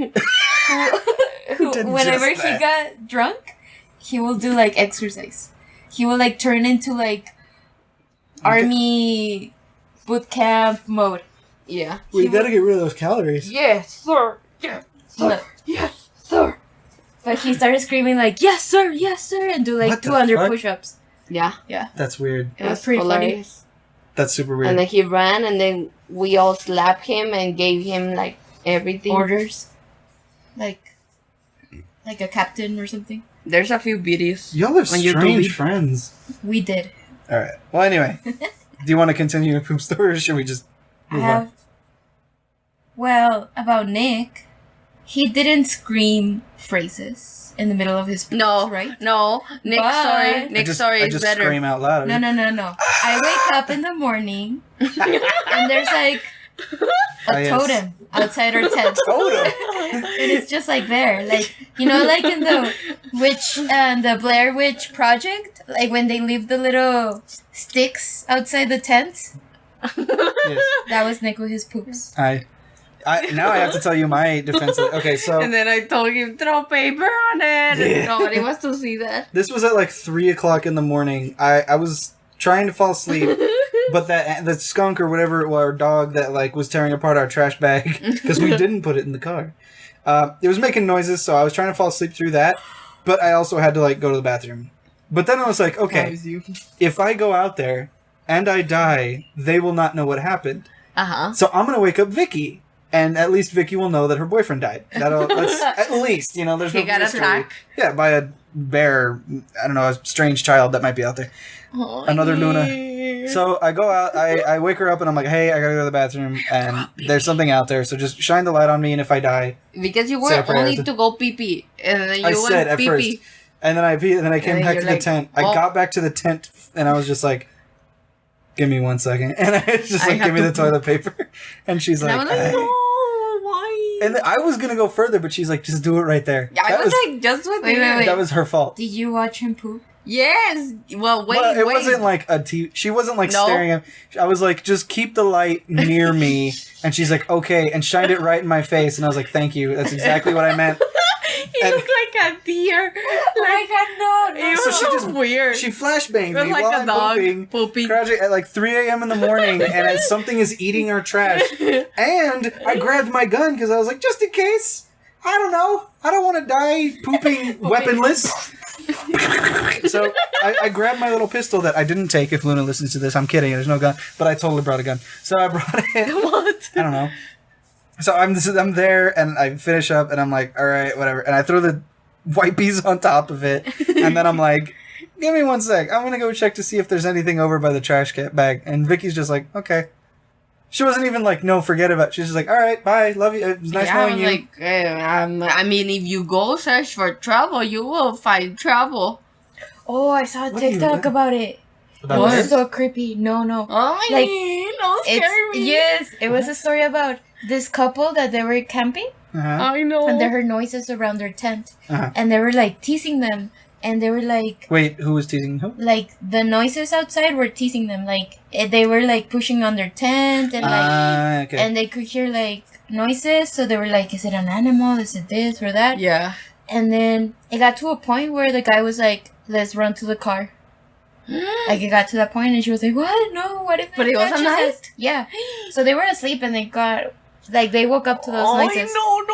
who did whenever just he that? got drunk, he will do like exercise. He will like turn into like army boot camp mode. Yeah. We He gotta get rid of those calories. Yes, sir. Yes, sir. Look, Yes, sir. but he started screaming like yes sir, and do like What the 200 fuck? push-ups. Yeah. That's weird. It was pretty funny. That's super weird. And then he ran, and then we all slapped him and gave him like everything. Orders, like a captain or something. There's a few videos. Y'all have on YouTube. strange friends. We did. Alright. Well, anyway. Do you want to continue your poop story, or should we just I move have. on? Well, about Nick, he didn't scream phrases in the middle of his poop, No, right? no. Nick's But- story. Nick's story I is just better. scream out loud. No. I wake up in the morning and there's like a yes. totem outside our tent. Totem? And it's just like there. Like, you know, like in the Blair Witch Project, like when they leave the little sticks outside the tent. Yes. That was Nick with his poops. Now I have to tell you my defense. Okay, so And then I told him throw paper on it. Yeah. Nobody wants to see that. this was at like 3 o'clock in the morning. I was trying to fall asleep, but the skunk or whatever it was, or dog that like was tearing apart our trash bag because we didn't put it in the car. It was making noises, so I was trying to fall asleep through that. But I also had to like go to the bathroom. But then I was like, okay, if I go out there and I die, they will not know what happened. Uh-huh. So I'm gonna wake up Vicky, and at least Vicky will know that her boyfriend died. That's at least, you know. There's He no got mystery. attacked. Yeah, by a bear. I don't know, a strange child that might be out there. Another Luna. So I go out, I wake her up, and I'm like, hey, I gotta go to the bathroom, and there's something out there. So just shine the light on me, and if I die, Because you Say were a prayer. only to go pee-pee. And then you I went said at pee-pee. first. And then I peed, and then I came And then back you're to the like, tent. I oh. got back to the tent, and I was just like, give me 1 second. And I was just I like, have give me to the toilet paper. And she's And I like, was like, "Hey." no, why? And then I was going to go further, but she's like, just do it right there. Yeah, I That was like, just with Wait, you. wait. That was her fault. Did you watch him poop? Yes. Well, wait, Well, it wait. wasn't like a TV. She wasn't like No? staring at. I was like, just keep the light near me. And she's like, okay, and shined it right in my face. And I was like, thank you. That's exactly what I meant. He looked like a deer. Oh my god, no. It was So she just weird. She flashbanged It was me like while a I'm dog pooping. crouching at like 3 a.m. in the morning, and as something is eating our trash. And I grabbed my gun because I was like, just in case. I don't know. I don't want to die pooping weaponless. So I grabbed my little pistol that I didn't take. If Luna listens to this, I'm kidding. There's no gun, but I totally brought a gun. So I brought it. What? I don't know. So I'm there, and I finish up, and I'm like, all right, whatever. And I throw the white peas on top of it, and then I'm like, give me 1 sec. I'm gonna go check to see if there's anything over by the trash bag. And Vicky's just like, okay. She wasn't even like, no, forget about it. She's just like, all right, bye, love you. It was nice knowing you. Like, I mean, if you go search for trouble, you will find trouble. Oh, I saw a What do you- TikTok about it. About It what? was so creepy. No. Oh, Like, don't scare me. Yes, it was a story about this couple that they were camping, Uh-huh. I know. and they heard noises around their tent, Uh-huh. and they were like teasing them, and they were like, Wait, who was teasing who? like the noises outside were teasing them, like they were like pushing on their tent, and like, Okay. and they could hear like noises, so they were like, is it an animal? Is it this or that? Yeah. And then it got to a point where the guy was like, let's run to the car. Like it got to that point, and she was like, "What? No, what if?" But it was she at night? says- Yeah. So they were asleep, and they got like they woke up to those noises. No.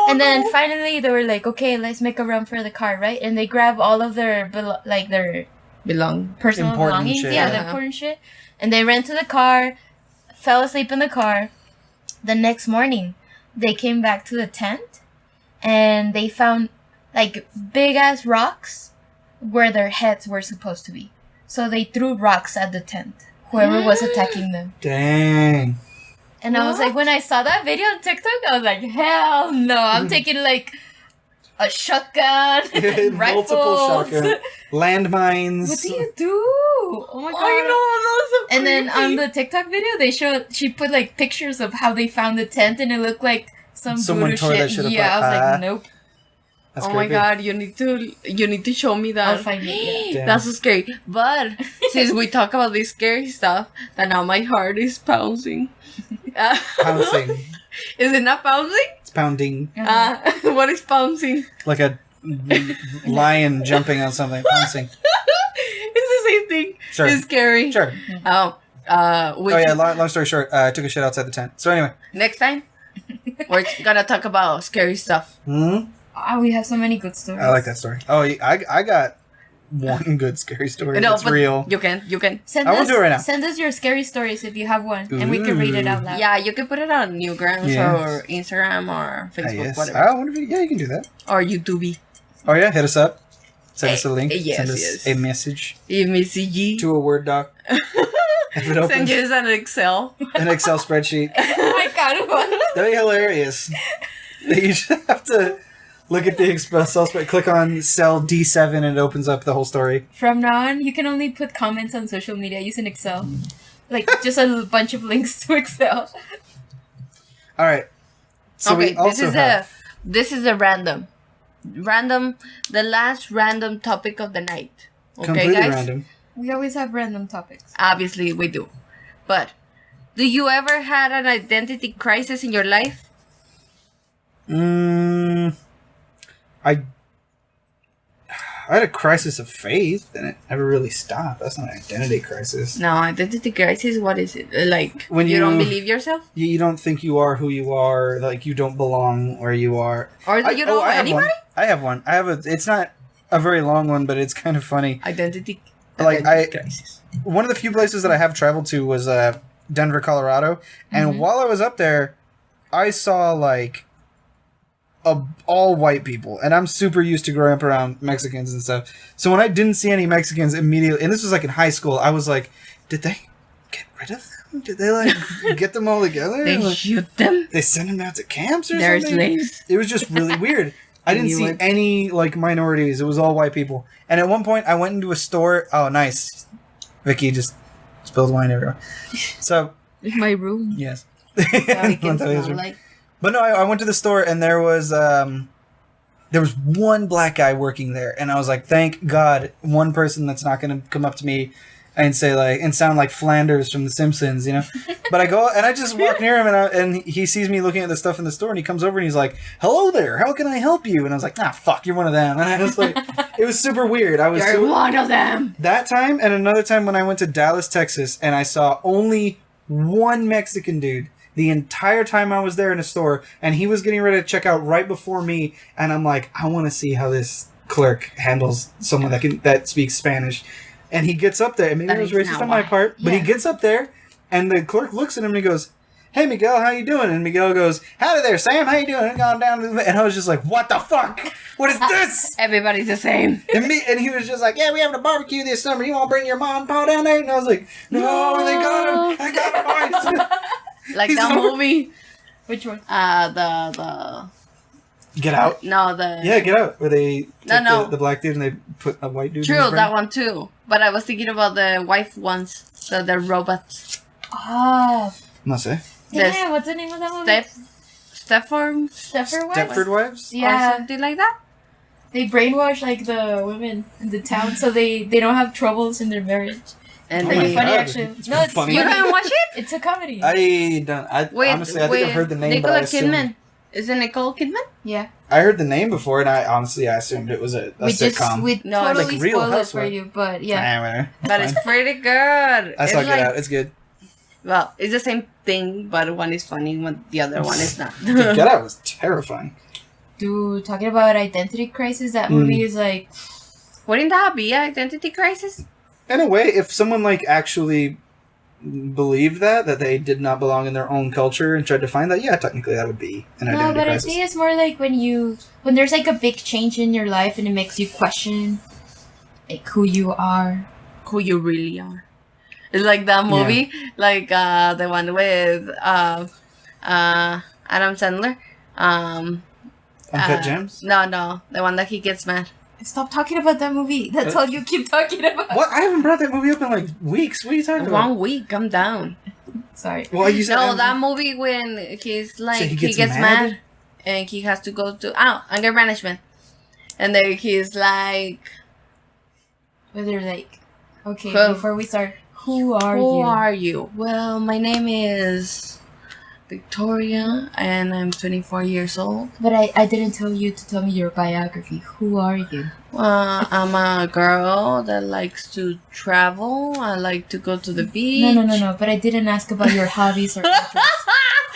And then finally they were like, "Okay, let's make a run for the car, right?" And they grab all of their their belong. personal Important belongings, shit. yeah, the Yeah. important shit, and they ran to the car, fell asleep in the car. The next morning, they came back to the tent, and they found like big ass rocks where their heads were supposed to be. So they threw rocks at the tent, whoever was attacking them. Dang. And I was like, when I saw that video on TikTok, I was like, hell no, I'm taking like a shotgun, Multiple rifles. shotgun. Landmines. What do you do? Oh my god. I know, that was so And then on creepy. the TikTok video, she put like pictures of how they found the tent, and it looked like Someone voodoo tore shit. that shit apart. Yeah, I was Ah. like, nope. That's Oh my creepy. god, you need to show me that. I'll find it. Damn. That's so scary. But since we talk about this scary stuff, that now my heart is pouncing. Pouncing. Is it not pouncing? It's pounding. Yeah. What is pouncing? Like a lion jumping on something. Pouncing. It's the same thing. Sure. It's scary. Sure. Oh, Oh yeah, long story short, I took a shit outside the tent. So anyway. next time we're gonna talk about scary stuff. Hmm? Oh, we have so many good stories. I like that story. Oh, I got one good scary story that's but real. You can. Send I us, won't do it right now. Send us your scary stories if you have one, and we can read it out loud. Yeah, you can put it on Newgrounds Yes. or Instagram or Facebook, Yes. whatever, I wonder if yeah, you can do that. or YouTube. Oh yeah, hit us up. Send us a link. Yes, Send us yes. a message MCG. to a Word doc. If it Send opens us an Excel. an Excel spreadsheet. Oh my god, what? That'd be hilarious. You just have to look at the Excel spreadsheet, click on cell D7, and it opens up the whole story. From now on, you can only put comments on social media using Excel. Like, just a bunch of links to Excel. All right. So Okay, we also this is a random, the last random topic of the night. Okay, completely guys. random. We always have random topics. Obviously, we do. But do you ever had an identity crisis in your life? I had a crisis of faith, and it never really stopped. That's not an identity crisis. No, identity crisis. What is it? Like When you don't you- believe yourself, You don't think you are who you are, like you don't belong where you are. or do you know I have anybody? one. I have one. I have a. It's not a very long one, but it's kind of funny. Identity crisis. One of the few places that I have traveled to was Denver, Colorado, and while I was up there, I saw like all white people, and I'm super used to growing up around Mexicans and stuff. So when I didn't see any Mexicans immediately, and this was like in high school, I was like, did they get rid of them? Did they like get them all together? They Like, shoot them. they send them out to camps or They're something? slaves. It was just really weird. I didn't You see would- any like minorities. It was all white people. And at one point, I went into a store. Oh, nice. Vicky just spilled wine everywhere. So In my room. yes. So I can That is- smell like. But no, I went to the store and there was one black guy working there, and I was like, thank God, one person that's not going to come up to me and say like and sound like Flanders from The Simpsons, you know. But I go and I just walk near him and he sees me looking at the stuff in the store and he comes over and he's like, "Hello there, how can I help you?" And I was like, fuck, you're one of them. And I was like, it was super weird. You're one of them. That time and another time when I went to Dallas, Texas, and I saw only one Mexican dude the entire time I was there in a store, and he was getting ready to check out right before me, and I'm like, I want to see how this clerk handles someone that speaks Spanish. And he gets up there, and maybe it was racist on my part, but he gets up there, and the clerk looks at him and he goes, "Hey Miguel, how you doing?" And Miguel goes, "Howdy there, Sam, how you doing?" And gone down to the, and I was just like, "What the fuck? What is this?" Everybody's the same. And he was just like, "Yeah, we having a barbecue this summer. You want to bring your mom and pa down there?" And I was like, "No, they got him. I got him." Like that movie. Which one? The Get Out? No, the... Yeah, Get Out. Where they take No. the black dude and they put a white dude in True, his brain. that one too. But I was thinking about the wife ones. So the robots. Ah. No sé. Yeah, what's the name of that movie? Stepford Stepford Wives? or Yeah. something like that. They brainwash like the women in the town so they don't have troubles in their marriage. And Oh Pretty they... my funny God. actually. It's No, it's funny. You haven't watched it? It's a comedy. Honestly, I think I've heard the name, but I assumed... Kidman. Is it Nicole Kidman? Yeah. I heard the name before, and I assumed it was a sitcom. We No, totally like Real spoil it for Housewife. you, but yeah. Whatever. But it's pretty good. I saw It's Get Out. It's good. Well, it's the same thing, but one is funny, the other one is not. Dude, Get Out was terrifying. Dude, talking about identity crisis, that movie is like... Wouldn't that be an identity crisis? In a way, if someone like actually believed that they did not belong in their own culture and tried to find that, yeah, technically that would be an identity No, but crisis. I think it's more like when there's like a big change in your life and it makes you question like who you are. Who you really are. It's like that movie, like the one with Adam Sandler. Uncut Gems? No, the one that he gets mad. Stop talking about that movie. That's all you keep talking about. What? I haven't brought that movie up in like weeks. What are you talking about? 1 week, calm down. Sorry. Well, you said No, that movie when he's like So he he gets gets mad? mad and he has to go to anger management, and then he's like, Whether like, okay, Who- before we start, who are "Who you? are you?" Well, my name is Victoria, and I'm 24 years old. But I didn't tell you to tell me your biography. Who are you? I'm a girl that likes to travel. I like to go to the beach. No. But I didn't ask about your hobbies or interests.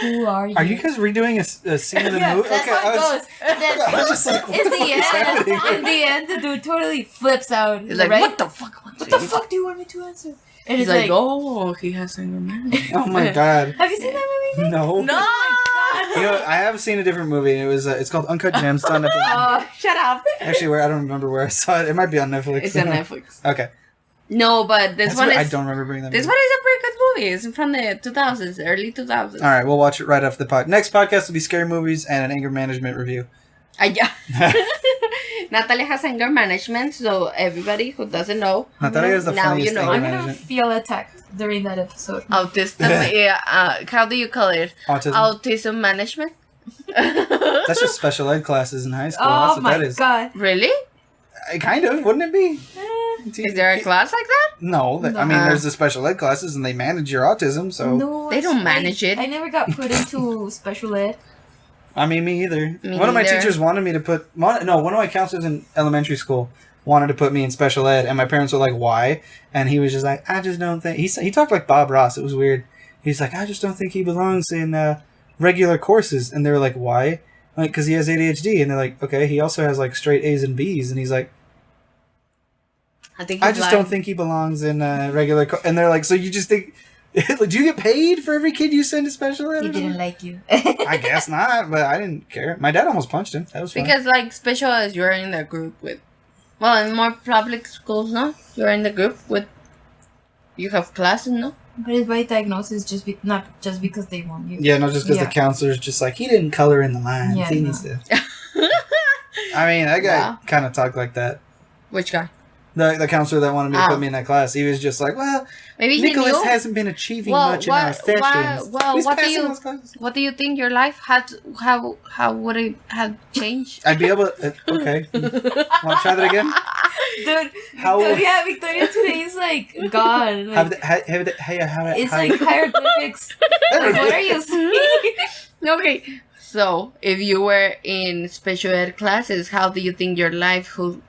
Who are you? Are you guys redoing a scene of the movie? That's how it goes. And then I was just like, what in the fuck is happening? in the end, the dude totally flips out. He's like, right? "What the fuck? What the fuck do you want me to answer? And He's it's like, "Oh, he has anger management." Oh my god. Have you seen that movie? No. No. You know, I have seen a different movie. It was it's called Uncut Gems. It's on Netflix. Shut up. Actually, I don't remember where I saw it. It might be on Netflix. It's on Netflix. Okay. No, but this That's one what- is. I don't remember bringing that. This movie. one is a pretty good movie. It's from the 2000s, early 2000s. All right, we'll watch it right after the pod. Next podcast will be scary movies and an anger management review. Yeah. Natalia has anger management, so everybody who doesn't know, Natalia is the Now funniest you know. anger I'm gonna management. feel attacked during that episode. autism. How do you call it? Autism. Autism management. That's just special ed classes in high school. Oh That's what my that is. god. Really? Kind of, wouldn't it be? Is there a class like that? No, I mean, No. there's the special ed classes and they manage your autism, so. No, They don't manage it. I never got put into special ed. I mean, me either. Me One of my neither. teachers wanted me to one of my counselors in elementary school wanted to put me in special ed, and my parents were like, why? And he was just like, I just don't think. He talked like Bob Ross. It was weird. He's like, I just don't think he belongs in regular courses. And they were like, why? Like, because he has ADHD. And they're like, okay, he also has like straight A's and B's. And he's like, I think I he's just lying. don't think he belongs in regular. And they're like, so you just think. Do you get paid for every kid you send to special ed? He or didn't something? like you. I guess not, but I didn't care. My dad almost punched him. That was fun. Because like special ed, you're in the group with. Well, in more public schools, no, you're in the group with. You have classes, no. But it's by diagnosis, not just because they want you. Yeah, no, just because Yeah. the counselor's just like, he didn't color in the lines. Yeah, He no. needs to. I mean, that guy Wow. kind of talked like that. Which guy? The counselor that wanted me to Oh. put me in that class, he was just like, well, Maybe he Nicholas knew. hasn't been achieving Well, much in our what- sessions. well, He's what do passing you- those classes. What do you think your life had? How would it have changed? I'd be able to, okay. Want to try that again? Dude, How- Victoria today is like God. Like, it's like hieroglyphics. Like, what are you saying? Okay, so if you were in special ed classes, how do you think your life will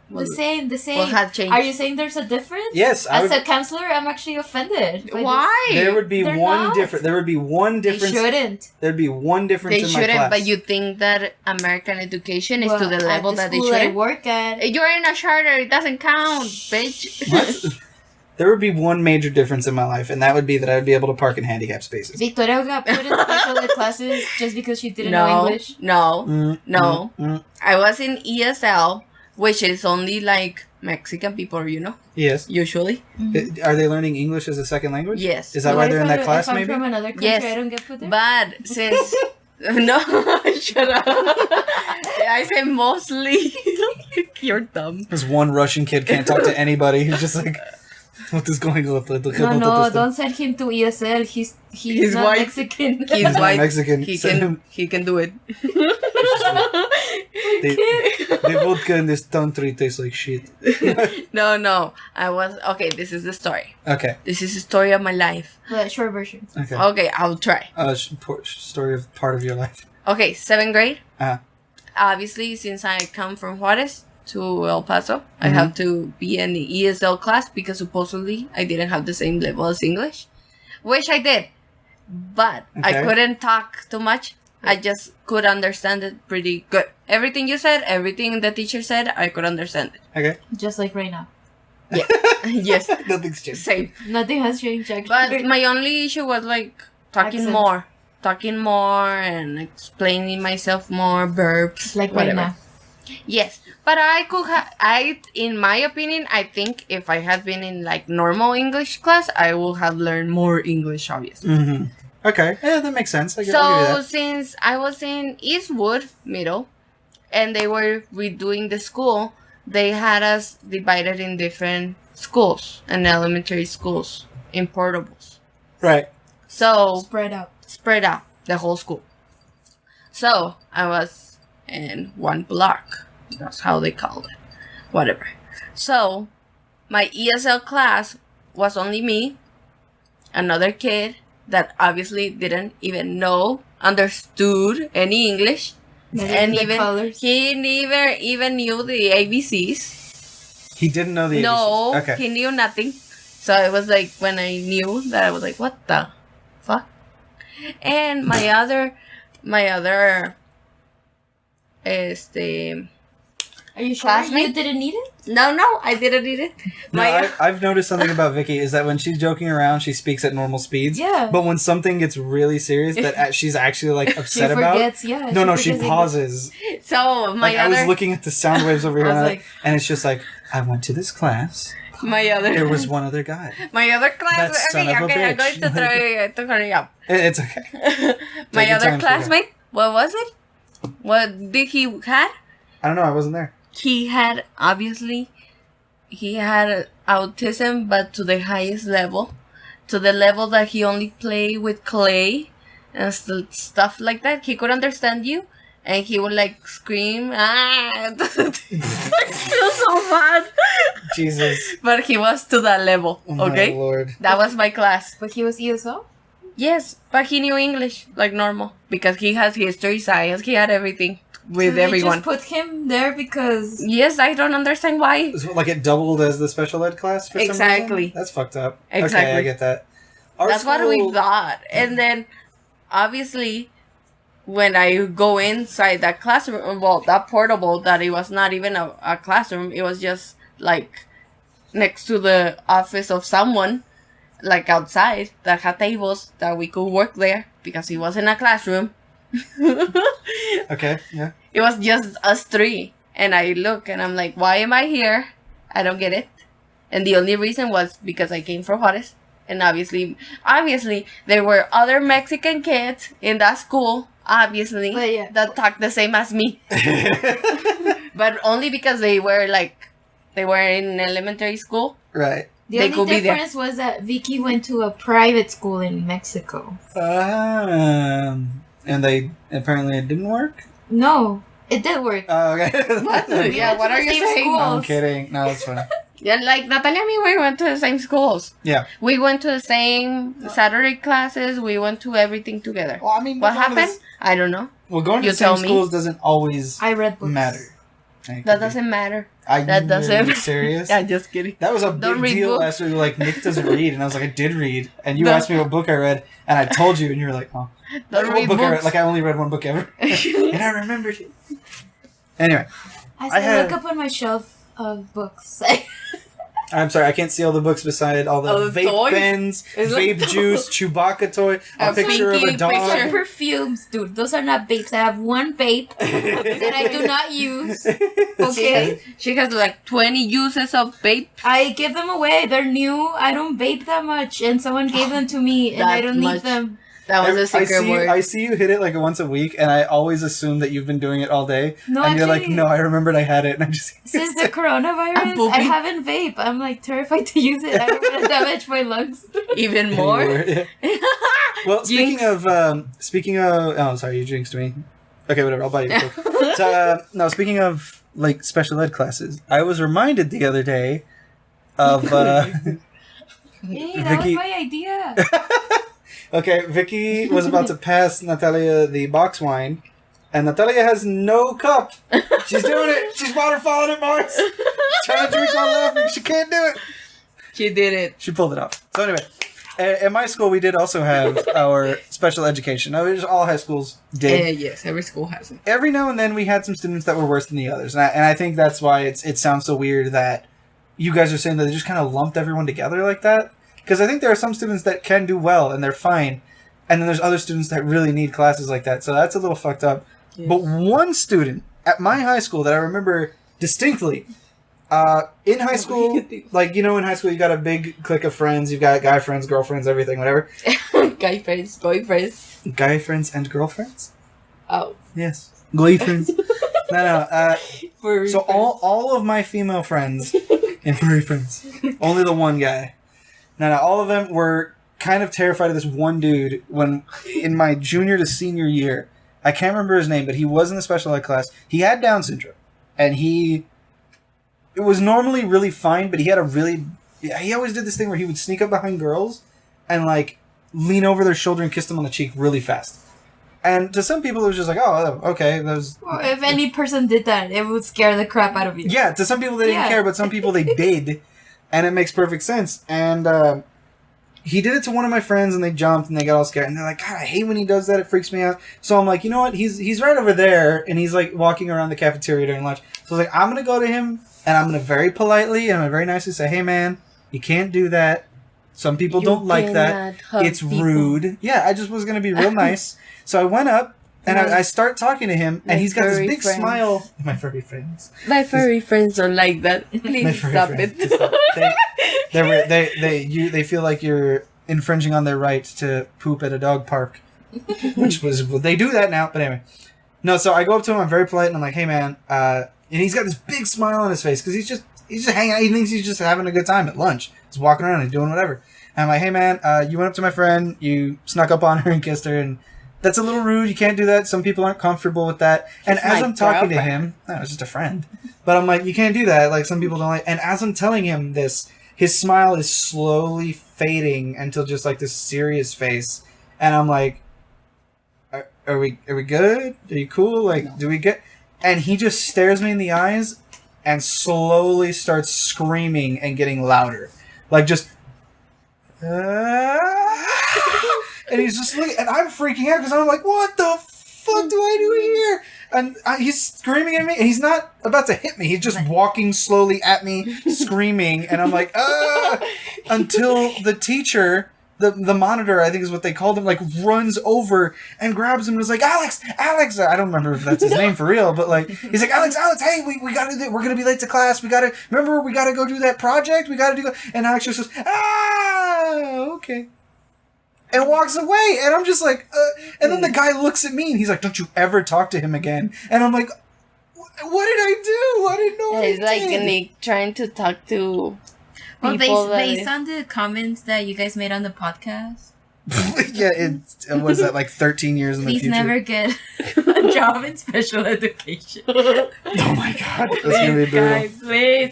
The same. will have changed? Are you saying there's a difference? Yes, As a counselor, I'm actually offended. by Why? there would be They're one not. difference. There would be one this. They difference. shouldn't. There'd be one difference They in my shouldn't, class. but you think that American education is to Well, the level at the that they school I shouldn't? work at. You're in a charter, it doesn't count, bitch. What? There would be one major difference in my life, and that would be that I would be able to park in handicap spaces. Victoria got put in special ed classes just because she didn't know English. No. I was in ESL, which is only like Mexican people, Yes. usually. Are they learning English as a second language? Yes. Is that why they're in that class, if I'm maybe? from another country, Yes. I don't get put there? But since no, shut up. I say mostly. You're dumb. This one Russian kid can't talk to anybody. He's just like, what is going on? No, don't send him to ESL. He's not white. Mexican. He's not white. Mexican. He can do it. The vodka in this country tastes like shit. No. Okay, this is the story. Okay. This is the story of my life. The short version. Okay. Okay, I'll try. Story of part of your life. Okay, 7th grade. Uh-huh. Obviously, since I come from Juarez to El Paso, I have to be in the ESL class because supposedly I didn't have the same level as English, which I did, but I Okay. couldn't talk too much. I just could understand it pretty good. Everything you said, everything the teacher said, I could understand it. Okay. Just like right now. Yes, Nothing's changed. same. Nothing has changed actually. But my only issue was like talking Accent. more and explaining myself more, verbs, like whatever. right now. Yes, but I could in my opinion, I think if I had been in like normal English class, I would have learned more English, obviously. Mm-hmm. Okay. Yeah, that makes sense. I'll give you So that. since I was in Eastwood Middle, and they were redoing the school, they had us divided in different schools and elementary schools in portables. Right. So Spread out. spread out the whole school. So I was in one block. That's how they called it. Whatever. So my ESL class was only me, another kid that obviously didn't even understood any English. And the even colors. he never even knew the ABCs. He didn't know the No, ABCs. Okay. he knew nothing. So it was like when I knew that, I was like, what the fuck? And my other Are you sure classmate? you didn't need it? no, I didn't need it. No, I've noticed something about Vicky is that when she's joking around, she speaks at normal speeds. Yeah. But when something gets really serious that she's actually like She upset about, forgets, yeah. she forgets pauses. So my Like I was other looking at the sound waves over here, I was and, like- and it's just like I went to this class. my other There was one other guy. my other class. That son Okay, of a I'm bitch. going to try to hurry up. It's okay. My your other time, classmate. What was it? What did he had? I don't know. I wasn't there. He had autism, but to the highest level, to the level that he only played with clay and stuff like that. He could understand you, and he would like scream. I feel so bad. Jesus. But he was to that level. Oh my Okay, Lord. that was my class. But he was ESL? Yes, but he knew English like normal because he has history, science. He had everything with So everyone. They just put him there because... Yes, I don't understand why. So, like it doubled as the special ed class for some Exactly. reason? That's fucked up. Exactly. Okay, I get that. Our That's what we school- thought. And then, obviously, when I go inside that classroom, well, that portable, that it was not even a classroom, it was just like next to the office of someone, like outside, that had tables that we could work there because it wasn't a classroom. Okay, yeah. It was just us three. And I look and I'm like, why am I here? I don't get it. And the only reason was because I came from Juarez. And obviously, there were other Mexican kids in that school, obviously, But yeah. that talked the same as me. But only because they were in elementary school. Right. The They could only be there. difference was that Vicky went to a private school in Mexico. And they apparently it didn't work. No. It did work. Oh, okay. What? Yeah, went what to are the you same saying? school. I'm kidding. No, that's funny. Yeah, like Natalia and me, we went to the same schools. Yeah. We went to the same Saturday classes. We went to everything together. Well, I mean, What going to happened? this- I don't know. Well, going to You the same tell me. schools doesn't always I read books. matter. It That could be. doesn't matter. Are that you doesn't- really serious? Yeah, just kidding. That was a Don't big read deal books. last week. Like, Nick doesn't read. And I was like, I did read. And you No. asked me what book I read. And I told you. And you were like, oh. Don't What read book I read? books. Like, I only read one book ever. And I remembered it. Anyway. I had- look up on my shelf of books. I'm sorry, I can't see all the books beside all the Oh, the vape toys? pens, Is it vape toys? juice, Chewbacca toy, a A picture of a Twinkie dog. Those are picture. perfumes, dude. Those are not vapes. I have one vape that I do not use. Okay? She has like 20 uses of vape. I give them away. They're new. I don't vape that much. And someone gave them to me, and I That don't much. need them. That was a secret word. I see you hit it like once a week, and I always assume that you've been doing it all day. No, and you're like, actually- no, I remembered I had it, and I just Since the coronavirus, I pooping. haven't vape. I'm like terrified to use it. I don't want to damage my lungs. Even more. Yeah. Well, speaking Jinx. of, oh, sorry, you jinxed me. Okay, whatever, I'll buy you a Coke. So, no, speaking of like special ed classes, I was reminded the other day of. Hey, that Vicky- was my idea. Okay, Vicky was about to pass Natalia the box wine, and Natalia has no cup. She's doing it. She's waterfalling it, Mars. She's trying to drink while laughing. She can't do it. She did it. She pulled it off. So anyway, at my school, we did also have our special education. Now, all high schools did. Yes, every school has it. Every now and then, we had some students that were worse than the others, and I think that's why it sounds so weird that you guys are saying that they just kind of lumped everyone together like that. Because I think there are some students that can do well and they're fine, and then there's other students that really need classes like that. So that's a little fucked up. Yes. But one student at my high school that I remember distinctly, in high school, like, you know, in high school you got a big clique of friends. You've got guy friends, girlfriends, everything, whatever. Guy friends, boy friends. Guy friends and girlfriends? Oh. Yes. Guy friends. No. Furry So friends. all of my female friends and furry friends, only the one guy. No, all of them were kind of terrified of this one dude when, in my junior to senior year, I can't remember his name, but he was in the special ed class. He had Down syndrome, and it was normally really fine, but he always did this thing where he would sneak up behind girls and, like, lean over their shoulder and kiss them on the cheek really fast. And to some people, it was just like, oh, okay, that was... Well, if any person did that, it would scare the crap out of you. Yeah, to some people they didn't Yeah. care, but some people they did, and it makes perfect sense. And he did it to one of my friends, and they jumped, and they got all scared, and they're like, God, I hate when he does that, it freaks me out. So I'm like, you know what, he's right over there, and he's like walking around the cafeteria during lunch. So I was like, I'm going to go to him, and I'm going to very politely, and I'm going to very nicely say, hey man, you can't do that. Some people don't like that. It's rude. Yeah, I just was going to be real nice. So I went up, and I start talking to him, and he's got this furry big friends. smile. My furry friends. My furry friends don't like that. My Please furry stop friends. it. They feel like you're infringing on their right to poop at a dog park, which was, well, they do that now. But anyway, no. So I go up to him. I'm very polite, and I'm like, "Hey, man," and he's got this big smile on his face because he's just hanging out. He thinks he's just having a good time at lunch. He's walking around and doing whatever. And I'm like, "Hey, man, you went up to my friend, you snuck up on her and kissed her, and that's a little rude. You can't do that. Some people aren't comfortable with that." And She's as my I'm talking to girlfriend. him, no, it's just a friend. But I'm like, you can't do that. Like, some people don't like. And as I'm telling him this, his smile is slowly fading until just like this serious face. And I'm like, are we good? Are you cool? Like, do we get? And he just stares me in the eyes and slowly starts screaming and getting louder, like just. And he's just looking, and I'm freaking out because I'm like, what the fuck do I do here? And he's screaming at me, and he's not about to hit me. He's just walking slowly at me, screaming, and I'm like, until the teacher, the monitor, I think is what they called him, like runs over and grabs him and is like, Alex, I don't remember if that's his name for real, but like, he's like, Alex, hey, we gotta do that. We're gonna be late to class. We gotta go do that project. We gotta do that. And Alex just says, okay. And walks away, and I'm just like, and then the guy looks at me, and he's like, don't you ever talk to him again. And I'm like, what did I do? I didn't know what It's I like did. Nick trying to talk to Well, people based on the comments that you guys made on the podcast, Yeah, it was that like 13 years in the Please future. never get a job in special education. Oh my god, that's gonna be brutal. Guys, please.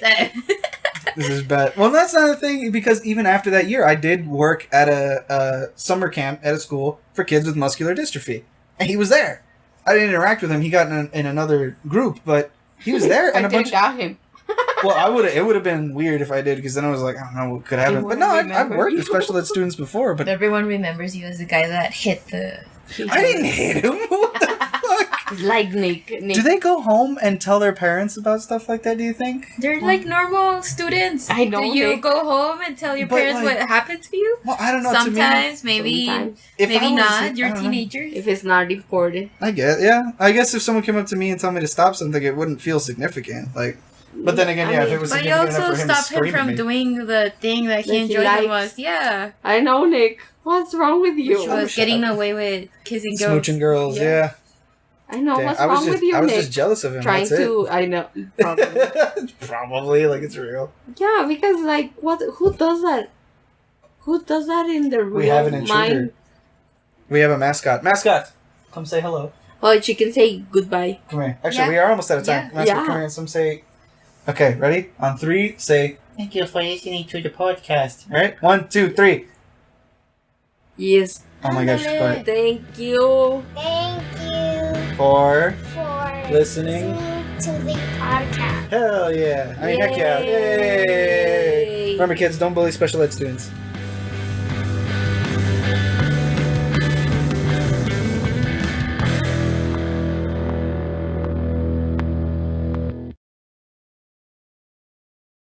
This is bad. Well, that's not a thing because even after that year, I did work at a summer camp at a school for kids with muscular dystrophy, and he was there. I didn't interact with him. He got in another group, but he was there. And I didn't got him. Well, it would have been weird if I did because then I was like, I don't know what could happen. But no, I've worked with special ed students before, but Everyone remembers you as the guy that hit the. I didn't hit him. What the fuck? Like Nick. Do they go home and tell their parents about stuff like that, do you think? They're like normal students. I know, Do you Nick. go home and tell your But, parents like- what happened to you? Well, I don't know. Sometimes, to me, maybe, Sometimes. if I maybe was- not. You're I don't know. teenagers. If it's not important. I guess, yeah. I guess if someone came up to me and told me to stop something, it wouldn't feel significant. Like, but then again, I yeah, if mean, it was But you significant enough also for him to stop him scream at from me. doing the thing that he That he enjoyed the likes. most. Yeah. I know, Nick. What's wrong with you? She was shut getting up. away with kissing girls. Smooching girls, yeah. I know. Damn, What's I was wrong just, with you, I was Nick? just jealous of him. Trying That's to. I know. Probably. it. Probably, like it's real. Yeah, because like, what? Who does that? Who does that in the real We have an intruder. mind? We have a mascot. Mascot, come say hello. Oh, she can say goodbye. Come here. Actually, Yeah. we are almost out of time. Yeah. Mascot, Yeah. come here and some say. Okay, ready? On 3, say. Thank you for listening to the podcast. All right, 1, 2, 3. Yes. Oh my gosh, she's quiet. Thank you. Thank you For for listening. to the podcast. Hell yeah! I mean, heck yeah! Yay! Yay. Remember, kids, don't bully special ed students.